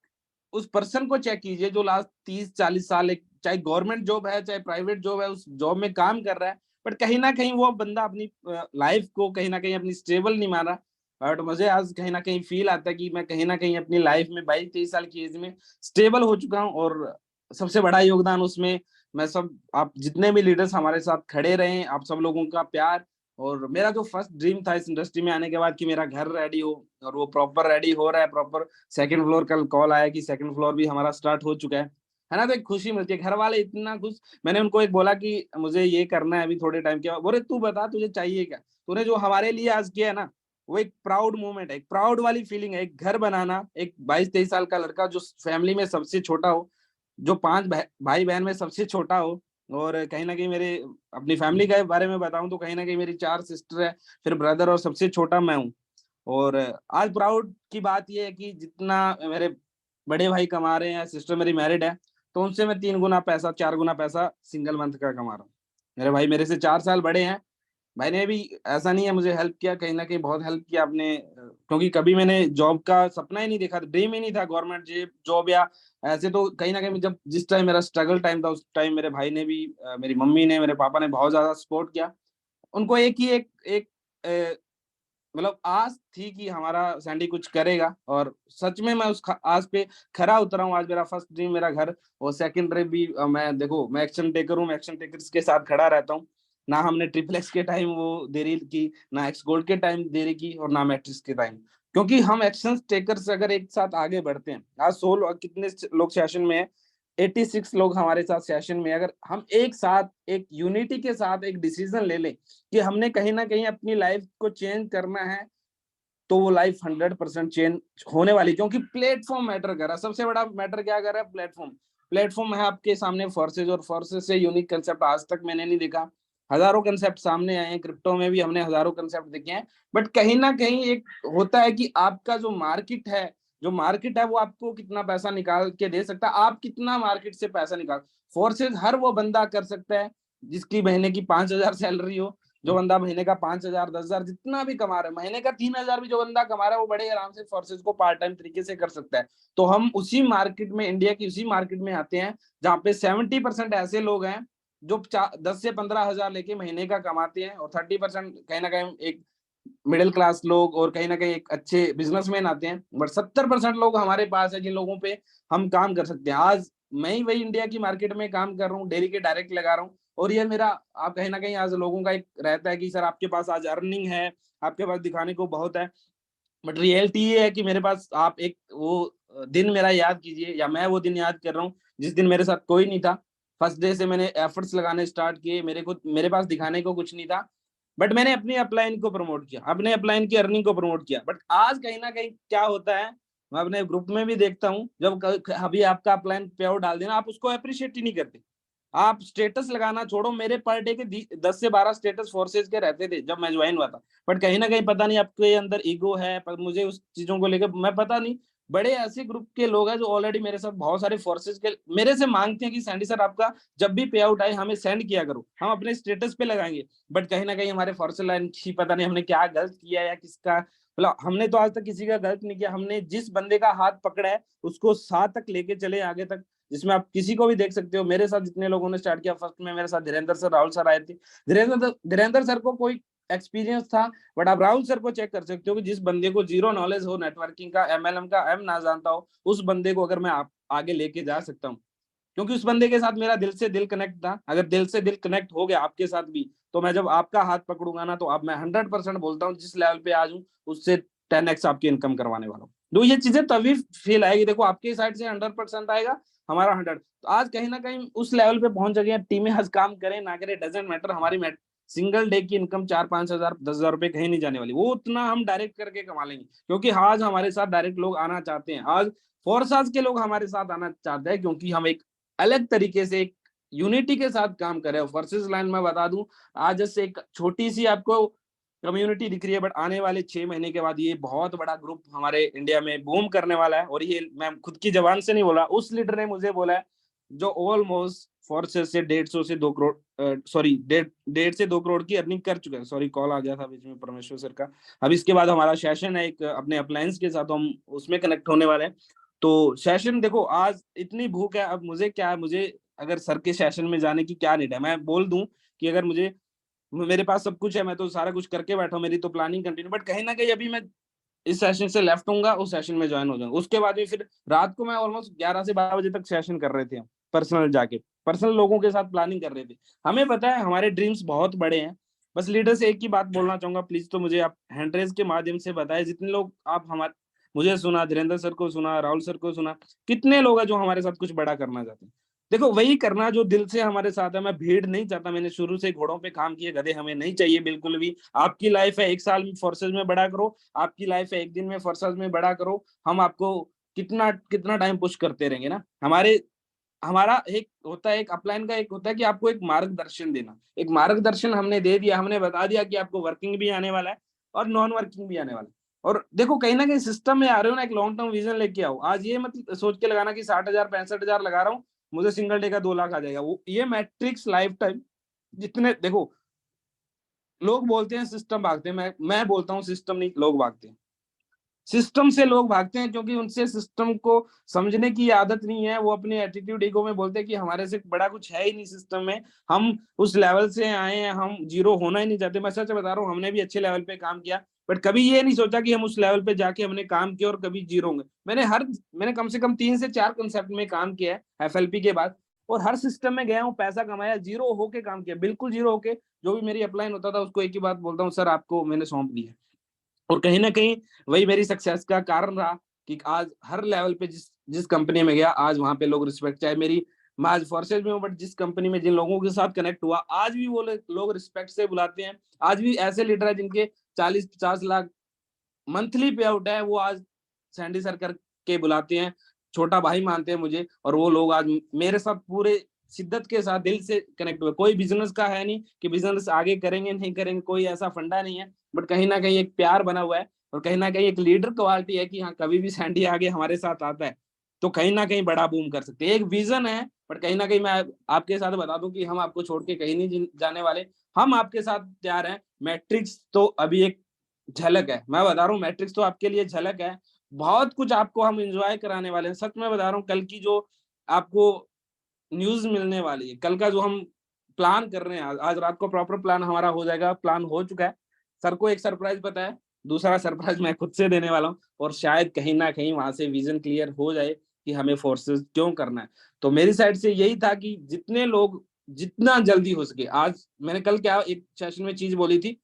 उस पर्सन को चेक कीजिए जो लास्ट 30-40 साल, एक चाहे गवर्नमेंट जॉब है चाहे प्राइवेट जॉब है, उस जॉब में काम कर रहा है, बट कहीं ना कहीं वो बंदा अपनी लाइफ को कहीं ना कहीं अपनी स्टेबल नहीं माना। बट मुझे आज कहीं ना कहीं फील आता है कि मैं कहीं ना कहीं अपनी लाइफ में 22-23 साल की एज में स्टेबल हो चुका हूँ। और सबसे बड़ा योगदान उसमें मैं सब, आप जितने भी लीडर्स हमारे साथ खड़े रहे, आप सब लोगों का प्यार। और मेरा जो फर्स्ट ड्रीम था इस इंडस्ट्री में आने के बाद कि मेरा घर रेडी हो, और वो प्रॉपर रेडी हो रहा है। प्रॉपर सेकंड फ्लोर, कल कॉल आया कि सेकंड फ्लोर भी हमारा स्टार्ट हो चुका है ना? तो एक खुशी मिलती है, घर वाले इतना खुश। मैंने उनको एक बोला कि मुझे ये करना है अभी थोड़े टाइम के बाद। बोले तू बता तुझे चाहिए क्या, तूने जो हमारे लिए आज किया है ना, वो एक प्राउड मोमेंट है, एक प्राउड वाली फीलिंग है। एक घर बनाना, एक 22-23 साल का लड़का जो फैमिली में सबसे छोटा हो, जो 5 भाई बहन में सबसे छोटा हो। और कहीं ना कहीं मेरे अपनी फैमिली के बारे में बताऊं तो कहीं ना कहीं मेरी 4 सिस्टर है, फिर ब्रदर, और सबसे छोटा मैं हूँ। और आज प्राउड की बात यह है कि जितना मेरे बड़े भाई कमा रहे हैं, सिस्टर मेरी मैरिड है, तो उनसे मैं 3 गुना पैसा, 4 गुना पैसा सिंगल मंथ का कमा रहा हूँ। मेरे भाई मेरे से 4 साल बड़े हैं, भाई ने भी ऐसा नहीं है मुझे हेल्प किया, कहीं ना कहीं बहुत हेल्प किया आपने, क्योंकि कभी मैंने जॉब का सपना ही नहीं देखा, ड्रीम ही नहीं था गवर्नमेंट जॉब या ऐसे। तो कहीं ना कहीं जब जिस टाइम मेरा स्ट्रगल टाइम था, उस टाइम मेरे भाई ने भी, मेरी मम्मी ने, मेरे पापा ने बहुत ज्यादा सपोर्ट किया। उनको एक ही एक एक मतलब आस थी कि हमारा सैंडी कुछ करेगा, और सच में मैं उस आस पे खरा उतरा हूँ। आज मेरा फर्स्ट ड्रीम मेरा घर, और सेकंड ड्रीम भी मैं देखो, मैं एक्शन टेकर हूँ, मैं एक्शन टेकर्स के साथ खड़ा रहता हूँ। ना हमने ट्रिपल एक्स के टाइम वो देरी की, ना एक्स गोल्ड के टाइम देरी की, और ना मैट्रिक्स के टाइम। क्योंकि हम एक्शन टेकर्स अगर एक साथ आगे बढ़ते हैं, आज 16 कितने लोग सेशन में है, 86 लोग हमारे साथ सेशन में, अगर हम एक साथ एक यूनिटी के साथ एक डिसीजन ले लें कि हमने कहीं ना कहीं अपनी लाइफ को चेंज करना है, तो वो लाइफ 100% चेंज होने वाली। क्योंकि प्लेटफॉर्म मैटर कर रहा है, सबसे बड़ा मैटर क्या कर रहा है, प्लेटफॉर्म। प्लेटफॉर्म है आपके सामने फोर्सेज, और फोर्सेज से यूनिक कंसेप्ट आज तक मैंने नहीं देखा। हजारों कंसेप्ट सामने आए हैं, क्रिप्टो में भी हमने हजारों कंसेप्ट देखे हैं, बट कहीं ना कहीं एक होता है कि आपका जो मार्केट है वो आपको कितना पैसा निकाल के दे सकता है, आप कितना मार्केट से पैसा निकाल। फोर्सेज हर वो बंदा कर सकता है जिसकी महीने की 5,000 सैलरी हो। जो बंदा महीने का 5,000 10,000 जितना भी कमा रहा है, महीने का 3,000 भी जो बंदा कमा रहा है, वो बड़े आराम से फोर्सेज को पार्ट टाइम तरीके से कर सकता है। तो हम उसी मार्केट में, इंडिया की उसी मार्केट में आते हैं जहाँ पे 70% ऐसे लोग हैं जो 10 से 15 हजार लेके महीने का कमाते हैं, और 30% कहीं ना कहीं एक मिडिल क्लास लोग, और कहीं ना कहीं एक अच्छे बिजनेसमैन आते हैं। बट 70% लोग हमारे पास है जिन लोगों पे हम काम कर सकते हैं। आज मैं ही वही इंडिया की मार्केट में काम कर रहा हूँ, डेली के डायरेक्ट लगा रहा हूँ, और ये मेरा, आप कहीं ना कहीं आज लोगों का एक रहता है कि सर आपके पास आज अर्निंग है, आपके पास दिखाने को बहुत है। बट रियलिटी ये है कि मेरे पास, आप एक वो दिन मेरा याद कीजिए, या मैं वो दिन याद कर रहा हूँ जिस दिन मेरे साथ कोई नहीं था। फर्स्ट डे से मैंने एफर्ट्स लगाने स्टार्ट किए, मेरे पास दिखाने को कुछ नहीं था, बट मैंने अपनी अपलाइन को प्रमोट किया, अपने अपलाइन की अर्निंग को प्रमोट किया। बट आज कहीं ना कहीं क्या होता है, मैं अपने ग्रुप में भी देखता हूँ, जब अभी आपका अपलाइन पे आउट डाल देना, आप उसको अप्रिशिएट ही नहीं करते। आप स्टेटस लगाना छोड़ो, मेरे पर डे के 10 से 12 स्टेटस फोर्सेज के रहते थे जब मैं ज्वाइन हुआ था। बट कहीं ना कहीं पता नहीं आपके अंदर ईगो है, पर मुझे उस चीजों को लेकर मैं पता नहीं, बड़े ऐसे ग्रुप के लोग हैं जो ऑलरेडी मेरे साथ बहुत सारे फोर्सेज के मेरे से मांगते हैं कि सैंडी सर आपका जब भी पे आउट आए हमें सेंड किया करो, हम अपने स्टेटस पे लगाएंगे। बट कहीं ना कहीं हमारे फोर्सेज लाइन की पता नहीं हमने क्या गलत किया या किसका, मतलब हमने तो आज तक किसी का गलत नहीं किया, हमने जिस बंदे का हाथ पकड़ा है उसको साथ तक लेके चले आगे तक। जिसमें आप किसी को भी देख सकते हो, मेरे साथ जितने लोगों ने स्टार्ट किया, फर्स्ट में मेरे साथ धीरेन्द्र सर, राहुल सर आए थे। धीरेन्द्र सर को कोई एक्सपीरियंस था, बट आप राहुल सर को चेक कर सकते हो कि जिस बंदे को जीरो नॉलेज हो नेटवर्किंग का, एमएलएम का, एम ना जानता हो, उस बंदे को अगर मैं आगे लेके जा सकता हूँ, क्योंकि उस बंदे के साथ मेरा दिल से दिल कनेक्ट था। अगर दिल से दिल कनेक्ट हो गया आपके साथ भी, तो मैं जब आपका हाथ पकड़ूंगा ना, तो अब मैं 100% बोलता हूँ, जिस लेवल पे आज हूँ उससे 10x आपकी इनकम करवाने वाला हूँ। तो ये चीजें तभी फील आएगी, देखो आपके साइड से 100% आएगा, हमारा 100। तो आज कहीं ना कहीं उस लेवल पे पहुंच गए हैं, टीमें हज काम करें ना करें डजेंट मैटर, हमारी सिंगल डे की इनकम 4-5 हजार 10,000 रुपए कहीं नहीं जाने वाली, वो उतना हम डायरेक्ट करके कमा लेंगे। क्योंकि आज हमारे साथ डायरेक्ट लोग आना चाहते हैं, आज फोर्साज के लोग हमारे साथ आना चाहते हैं, क्योंकि हम एक अलग तरीके से एक यूनिटी के साथ काम कर रहे हो। वर्सेस लाइन में बता दूं, आज से एक छोटी सी आपको कम्युनिटी दिख रही है, बट आने वाले 6 महीने के बाद ये बहुत बड़ा ग्रुप हमारे इंडिया में बूम करने वाला है। और ये मैं खुद की जबान से नहीं बोला, उस लीडर ने मुझे बोला है, जो ऑलमोस्ट फोर्सेस से 150 से 2 करोड़, सॉरी 1.5 से 2 करोड़ की अर्निंग कर चुका है। सॉरी कॉल आ गया था बीच में परमेश्वर सर का। अब इसके बाद हमारा सेशन है एक अपने अप्लायंस के साथ, तो हम उसमें कनेक्ट होने वाले हैं। तो सेशन देखो, आज इतनी भूख है, अब मुझे क्या है, मुझे अगर सर के सेशन में जाने की क्या नीड है, मैं बोल दूं कि अगर मुझे, मेरे पास सब कुछ है, मैं तो सारा कुछ करके बैठा हूँ, मेरी तो प्लानिंग कंटिन्यू। बट कहीं ना कहीं अभी मैं इस सेशन से लेफ्ट होऊंगा, उस सेशन में ज्वाइन हो जाऊंगा, उसके बाद भी फिर रात को मैं ऑलमोस्ट 11 से 12 बजे तक सेशन कर रहे थे हम, पर्सनल जाके पर्सनल लोगों के साथ प्लानिंग कर रहे थे। हमें पता है हमारे ड्रीम्स बहुत बड़े हैं। बस लीडर से एक ही बात बोलना चाहूंगा, प्लीज तो मुझे आप हैंड रेज के माध्यम से बताएं, जितने लोग आप हमारे, मुझे सुना, धीरेन्द्र सर को सुना, राहुल सर को सुना, कितने लोग हैं जो हमारे साथ कुछ बड़ा करना चाहते हैं। देखो वही करना जो दिल से हमारे साथ है, मैं भीड़ नहीं चाहता, मैंने शुरू से घोड़ों पे काम किए, गधे हमें नहीं चाहिए बिल्कुल भी। आपकी लाइफ है 1 साल में फोर्सेज में बड़ा करो, आपकी लाइफ है 1 दिन में फोर्सेज में बड़ा करो, हम आपको कितना कितना टाइम पुश करते रहेंगे ना। हमारा एक होता है, एक अपलाइन का एक होता है कि आपको एक मार्गदर्शन देना, एक मार्गदर्शन हमने दे दिया, हमने बता दिया कि आपको वर्किंग भी आने वाला है और नॉन वर्किंग भी आने वाला है। और देखो कहीं ना कहीं सिस्टम में आ रहे हो ना, एक लॉन्ग टर्म विजन लेके आओ। आज ये मत सोच के लगाना कि 60,000 65,000 लगा रहा हूँ, मुझे सिंगल डे का 2 लाख आ जाएगा, वो ये मैट्रिक्स लाइफ टाइम जितने देखो लोग बोलते हैं सिस्टम भागते हैं, मैं बोलता हूँ सिस्टम नहीं, लोग भागते हैं। सिस्टम से लोग भागते हैं क्योंकि उनसे सिस्टम को समझने की आदत नहीं है। वो अपने एटीट्यूड ईगो में बोलते हैं कि हमारे से बड़ा कुछ है ही नहीं सिस्टम में, हम उस लेवल से आए हैं, हम जीरो होना ही नहीं चाहते। मैं सच बता रहा हूँ, हमने भी अच्छे लेवल पे काम किया, बट कभी ये नहीं सोचा कि हम उस लेवल पे जाके हमने काम किया और कभी जीरो होंगे। मैंने कम से कम 3 से 4 कंसेप्ट में काम किया है एफएलपी के बाद, और हर सिस्टम में गया हूँ, पैसा कमाया, जीरो होके काम किया, बिल्कुल जीरो होके। जो भी मेरी अपलाइन होता था उसको एक ही बात बोलता हूँ, सर आपको मैंने सौंप दिया। और कहीं ना कहीं वही मेरी सक्सेस का कारण रहा कि आज हर लेवल पे जिस जिस कंपनी में गया, आज वहां पे लोग रिस्पेक्ट, चाहे मेरी मैं आज फोर्सेज में हूँ, बट जिस कंपनी में जिन लोगों के साथ कनेक्ट हुआ, आज भी वो लोग रिस्पेक्ट से बुलाते हैं। आज भी ऐसे लीडर है जिनके 40-50 लाख मंथली पे आउट है, वो आज सैंडी सर करके बुलाते हैं, छोटा भाई मानते हैं मुझे, और वो लोग आज मेरे साथ पूरे शिद्दत के साथ दिल से कनेक्ट हुए। कोई बिजनेस का है नहीं कि बिजनेस आगे करेंगे नहीं करेंगे, कोई ऐसा फंडा नहीं है, बट कहीं ना कहीं एक प्यार बना हुआ है, और कहीं ना कहीं एक लीडर क्वालिटी है कि हाँ कभी भी सैंडी आगे हमारे साथ आता है तो कहीं ना कहीं बड़ा बूम कर सकते हैं। एक विजन है, बट कहीं ना कहीं मैं आपके साथ बता दूं कि हम आपको छोड़ के कहीं नहीं जाने वाले, हम आपके साथ तैयार हैं। मैट्रिक्स तो अभी एक झलक है, मैं बता रहा हूँ, मैट्रिक्स तो आपके लिए झलक है। बहुत कुछ आपको हम एंजॉय कराने वाले हैं, सच में बता रहा हूँ। कल की जो आपको न्यूज मिलने वाली है, कल का जो हम प्लान कर रहे हैं, आज रात को प्रॉपर प्लान हमारा हो जाएगा, प्लान हो चुका है। सर को एक सरप्राइज पता है, दूसरा सरप्राइज मैं खुद से देने वाला हूँ, और शायद कहीं ना कहीं वहां से विजन क्लियर हो जाए कि हमें फोर्सेस क्यों करना है। तो मेरी साइड से यही था कि जितने लोग जितना जल्दी हो सके, आज मैंने कल क्या एक सेशन में चीज बोली थी,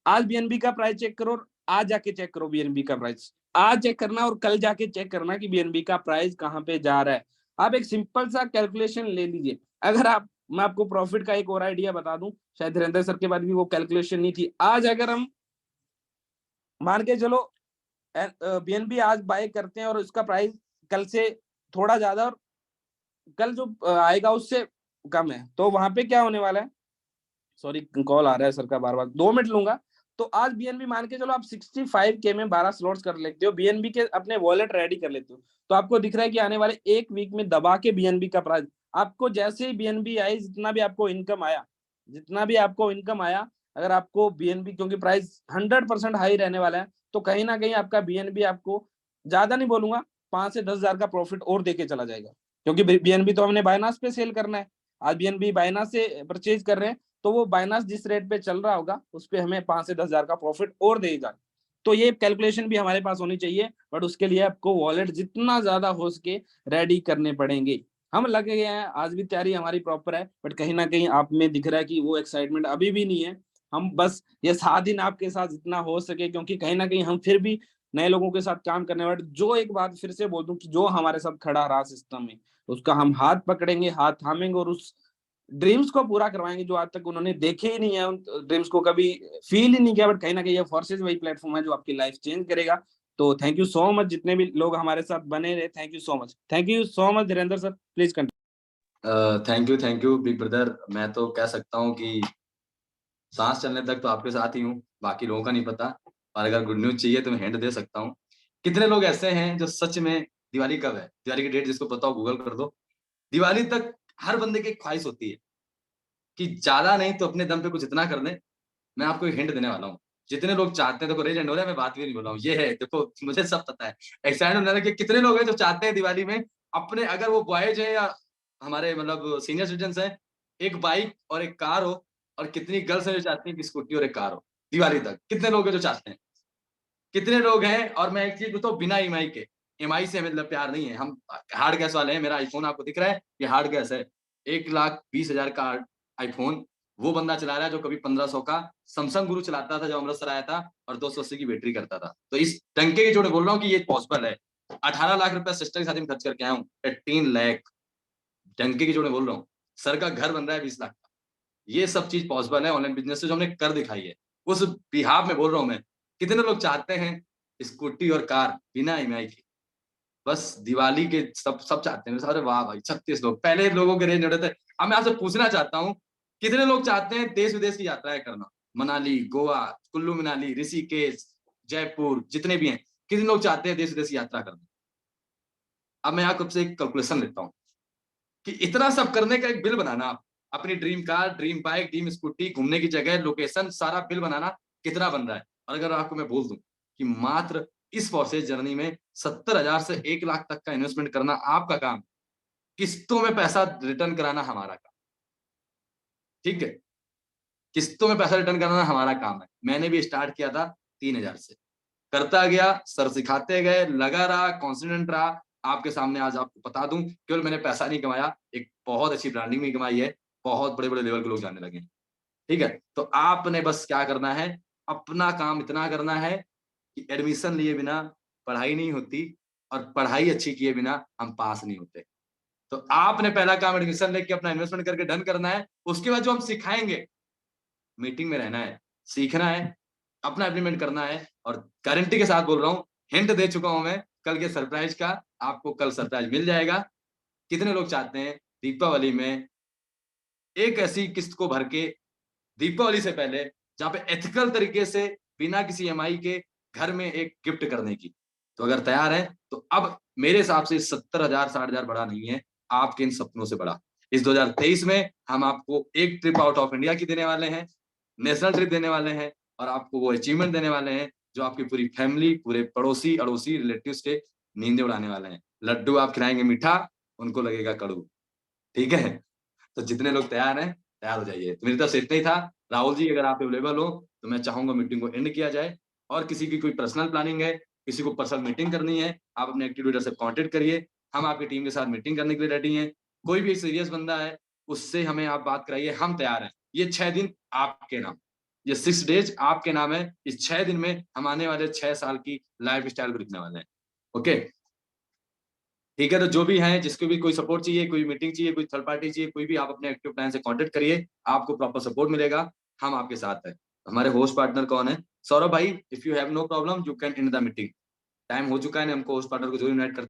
आज बीएनबी का प्राइस चेक करो और आज जाके चेक करो बीएनबी का प्राइस, आज चेक करना और कल जाके चेक करना कि बीएनबी का प्राइस कहाँ पे जा रहा है। आप एक सिंपल सा कैलकुलेशन ले लीजिए। अगर आप मैं आपको प्रॉफिट का एक और आइडिया बता दूं, शायद धीरेन्द्र सर के बाद भी वो कैलकुलेशन नहीं थी। आज अगर हम मान के चलो बीएनबी आज बाय करते हैं और उसका प्राइस कल से थोड़ा ज्यादा, और कल जो आएगा उससे कम है, तो वहां पे क्या होने वाला है, सॉरी कॉल आ रहा है सर का, बार बार 2 मिनट लूंगा। तो आज बीएनबी मान के चलो आप 65K में 12 स्लॉट्स कर लेते हो, बीएनबी के अपने वॉलेट रेडी कर लेते हो, तो आपको दिख रहा है कि आने वाले एक वीक में दबा के बीएनबी का प्राइस, आपको जैसे ही बीएनबी आई, जितना भी आपको इनकम आया, अगर आपको बीएनबी, क्योंकि प्राइस 100% हाई रहने वाला है, तो कहीं ना कहीं आपका बीएनबी आपको, ज्यादा नहीं बोलूंगा, 5 से 10 हजार का प्रॉफिट और देके चला जाएगा। क्योंकि बीएनबी तो हमने बाइनास पे सेल करना है, आज बीएनबी बाइनास से परचेज कर रहे हैं, तो वो बाइनास जिस रेट पे चल रहा होगा उस पे हमें 5 से 10 हजार का प्रॉफिट और देगा। तो ये कैलकुलेशन भी हमारे पास होनी चाहिए, बट उसके लिए आपको वॉलेट जितना ज्यादा हो सके रेडी करने पड़ेंगे। हम लगे गए हैं, आज भी तैयारी हमारी प्रॉपर है, बट कहीं ना कहीं आप में दिख रहा है कि वो एक्साइटमेंट अभी भी नहीं है। हम बस ये 7 दिन आपके साथ जितना हो सके, क्योंकि कहीं ना कहीं हम फिर भी नए लोगों के साथ काम करने वाले, जो एक बात फिर से बोल दूं कि जो हमारे साथ खड़ा रहा सिस्टम में, उसका हम हाथ पकड़ेंगे, हाथ थामेंगे, और उस ड्रीम्स को पूरा करवाएंगे जो आज तक उन्होंने देखे ही नहीं है, उन ड्रीम्स को कभी फील ही नहीं किया। बट कहीं ना कहीं ये फोर्सेज वही प्लेटफॉर्म है जो आपकी लाइफ चेंज करेगा। तो थैंक यू सो मच, जितने भी लोग हमारे साथ बने रहे, thank you so much Dhirendra sir, please continue. Thank you big brother. मैं तो कह सकता हूँ कि सांस चलने तक तो आपके साथ ही हूँ, बाकी लोगों का नहीं पता। और अगर गुड न्यूज़ चाहिए तो मैं हिंट दे सकता हूँ। कितने लोग ऐसे हैं जो सच में, दिवाली कब है? दिवाली की डेट जिसको पता हो गूगल कर दो। दिवाली तक हर बंदे की एक ख्वाहिश होती है कि ज़्यादा नहीं तो अपने दम पे कुछ इतना कर लें। मैं आपको एक हिंट देने वाला हूँ। जितने लोग चाहते हैं, देखो रेज एंड हो रहा है, मैं बात भी नहीं बोल रहा हूँ। ये है, देखो मुझे सब पता है। एक्साइटेड होने लगे, कितने लोग हैं जो चाहते हैं दिवाली में अपने, अगर वो बॉयज हैं या हमारे मतलब सीनियर सिटीजन्स हैं, एक बाइक और एक कार हो, और कितनी गर्ल्स हैं जो चाहती हैं कि स्कूटी और एक कार हो दिवाली तक। कितने लोग हैं जो चाहते हैं? कितने लोग हैं? और मैं एक चीज़ बताऊँ, बिना ईएमआई के। ईएमआई से हमें मतलब प्यार नहीं है, हम हार्ड कैश वाले हैं। मेरा आईफ़ोन आपको दिख रहा है, ये हार्ड कैश है। 1,20,000 का आईफ़ोन वो बंदा चला रहा है जो कभी 1500 का सैमसंग गुरु चलाता था जब अमृतसर आया था, और 280 की बैटरी करता था। तो इस डंके की जोड़ बोल रहा हूँ कि ये पॉसिबल है। 18 लाख रुपया सिस्टर के साथ में खर्च करके आया हूँ, 18 लाख डंके की जोड़ बोल रहा हूँ। सर का घर बन रहा है 20 लाख का। ये सब चीज़ पॉसिबल है ऑनलाइन बिज़नेस से जो हमने कर दिखाई है। उस बिहाफ़ में बोल रहा हूँ मैं। कितने लोग चाहते हैं स्कूटी और कार बिना ईएमआई के? बस दिवाली के सब सब चाहते हैं। अरे वाह भाई! 36 लोग, पहले लोगों के रेंज हो रहे थे। अब मैं आपसे पूछना चाहता हूँ, कितने लोग चाहते हैं देश-विदेश की यात्राएँ करना? मनाली, गोवा, कुल्लू मनाली, ऋषिकेश, जयपुर, जितने भी हैं, कितने लोग चाहते हैं देश-विदेश की यात्रा करना? अब मैं आपसे एक कैलकुलेशन लेता हूँ कि इतना सब करने का एक बिल बनाना आप। अपनी dream car, dream bike, dream scooty, घूमने की जगह, लोकेशन, सारा बिल बनाना कितना बन रहा है। और अगर आपको मैं बोल दूं कि मात्र इस प्रोसेस जर्नी में 70,000 से 1 लाख तक का इन्वेस्टमेंट करना आपका काम, किस्तों में पैसा रिटर्न कराना हमारा काम, ठीक है? किस्तों में पैसा रिटर्न कराना हमारा काम है। मैंने भी स्टार्ट किया था 3,000 से, करता गया, सर सिखाते गए, लगा रहा, कॉन्फिडेंट रहा। आपके सामने आज आपको बता दूं, केवल मैंने पैसा नहीं कमाया, एक बहुत अच्छी ब्रांडिंग भी कमाई है, बहुत बड़े-बड़े लेवल के लोग जानने लगे हैं, ठीक है? तो आपने बस क्या करना है, अपना काम इतना करना है कि एडमिशन लिए बिना पढ़ाई नहीं होती और पढ़ाई अच्छी किए बिना हम पास नहीं होते। तो आपने पहला काम एडमिशन लेके अपना इन्वेस्टमेंट करके डन करना है, उसके बाद जो हम सिखाएँगे, मीटिंग में रहना है, सीखना है, अपना इम्प्लीमेंट करना है और गारंटी के साथ बोल रहा हूँ, हिंट दे चुका हूँ मैं कल के सरप्राइज़ का, आपको कल सरप्राइज़ मिल जाएगा। कितने लोग चाहते हैं दीपावली में एक ऐसी किस्त को भर के दीपावली से पहले जहाँ पे एथिकल तरीके से बिना किसी ईएमआई के घर में एक गिफ्ट करने की। तो अगर तैयार हैं, तो अब मेरे हिसाब से 70,000 60,000 बड़ा नहीं है, आपके इन सपनों से बड़ा। इस 2023 में हम आपको एक ट्रिप आउट ऑफ इंडिया की देने वाले हैं, नेशनल ट्रिप देने वाले हैं और आपको वो अचीवमेंट देने वाले हैं, जो आपकी पूरी फैमिली, पूरे पड़ोसी, अड़ोसी, रिलेटिव्स के नींदें उड़ाने वाले हैं। लड्डू आप खिलाएँगे मीठा, उनको लगेगा कड़ू, ठीक है? तो जितने लोग तैयार हैं, तैयार हो जाइए। तो मेरी तरफ से इतना ही था। राहुल जी अगर आप अवेलेबल हो, तो मैं चाहूँगा मीटिंग को एंड किया जाए और किसी की कोई पर्सनल प्लानिंग है, किसी को पर्सनल मीटिंग करनी है, आप अपने एक्टिव लीडर से कॉन्टैक्ट करिए। हम आपकी टीम के साथ मीटिंग करने के लिए रेडी हैं। कोई भी सीरियस बंदा है, उससे हमें आप बात कराइए, हम तैयार हैं। ये 6 दिन आपके नाम, ये 6 डेज़ आपके नाम है। इस 6 दिन में हम आने वाले 6 साल की लाइफ़स्टाइल को लिखने वाले हैं। ओके? ठीक है, तो जो भी हैं, जिसको भी कोई सपोर्ट चाहिए, कोई मीटिंग चाहिए, कोई थर्ड पार्टी चाहिए, कोई भी आप अपने एक्टिव प्लान से कॉन्टैक्ट करिए, आपको प्रॉपर सपोर्ट मिलेगा, हम आपके साथ हैं। हमारे होस्ट पार्टनर कौन है? सौरभ भाई, if you have no problem, you can end the meeting. Time हो चुका है ना, हमको होस्ट पार्टनर को ज़रूर इनवाइट कर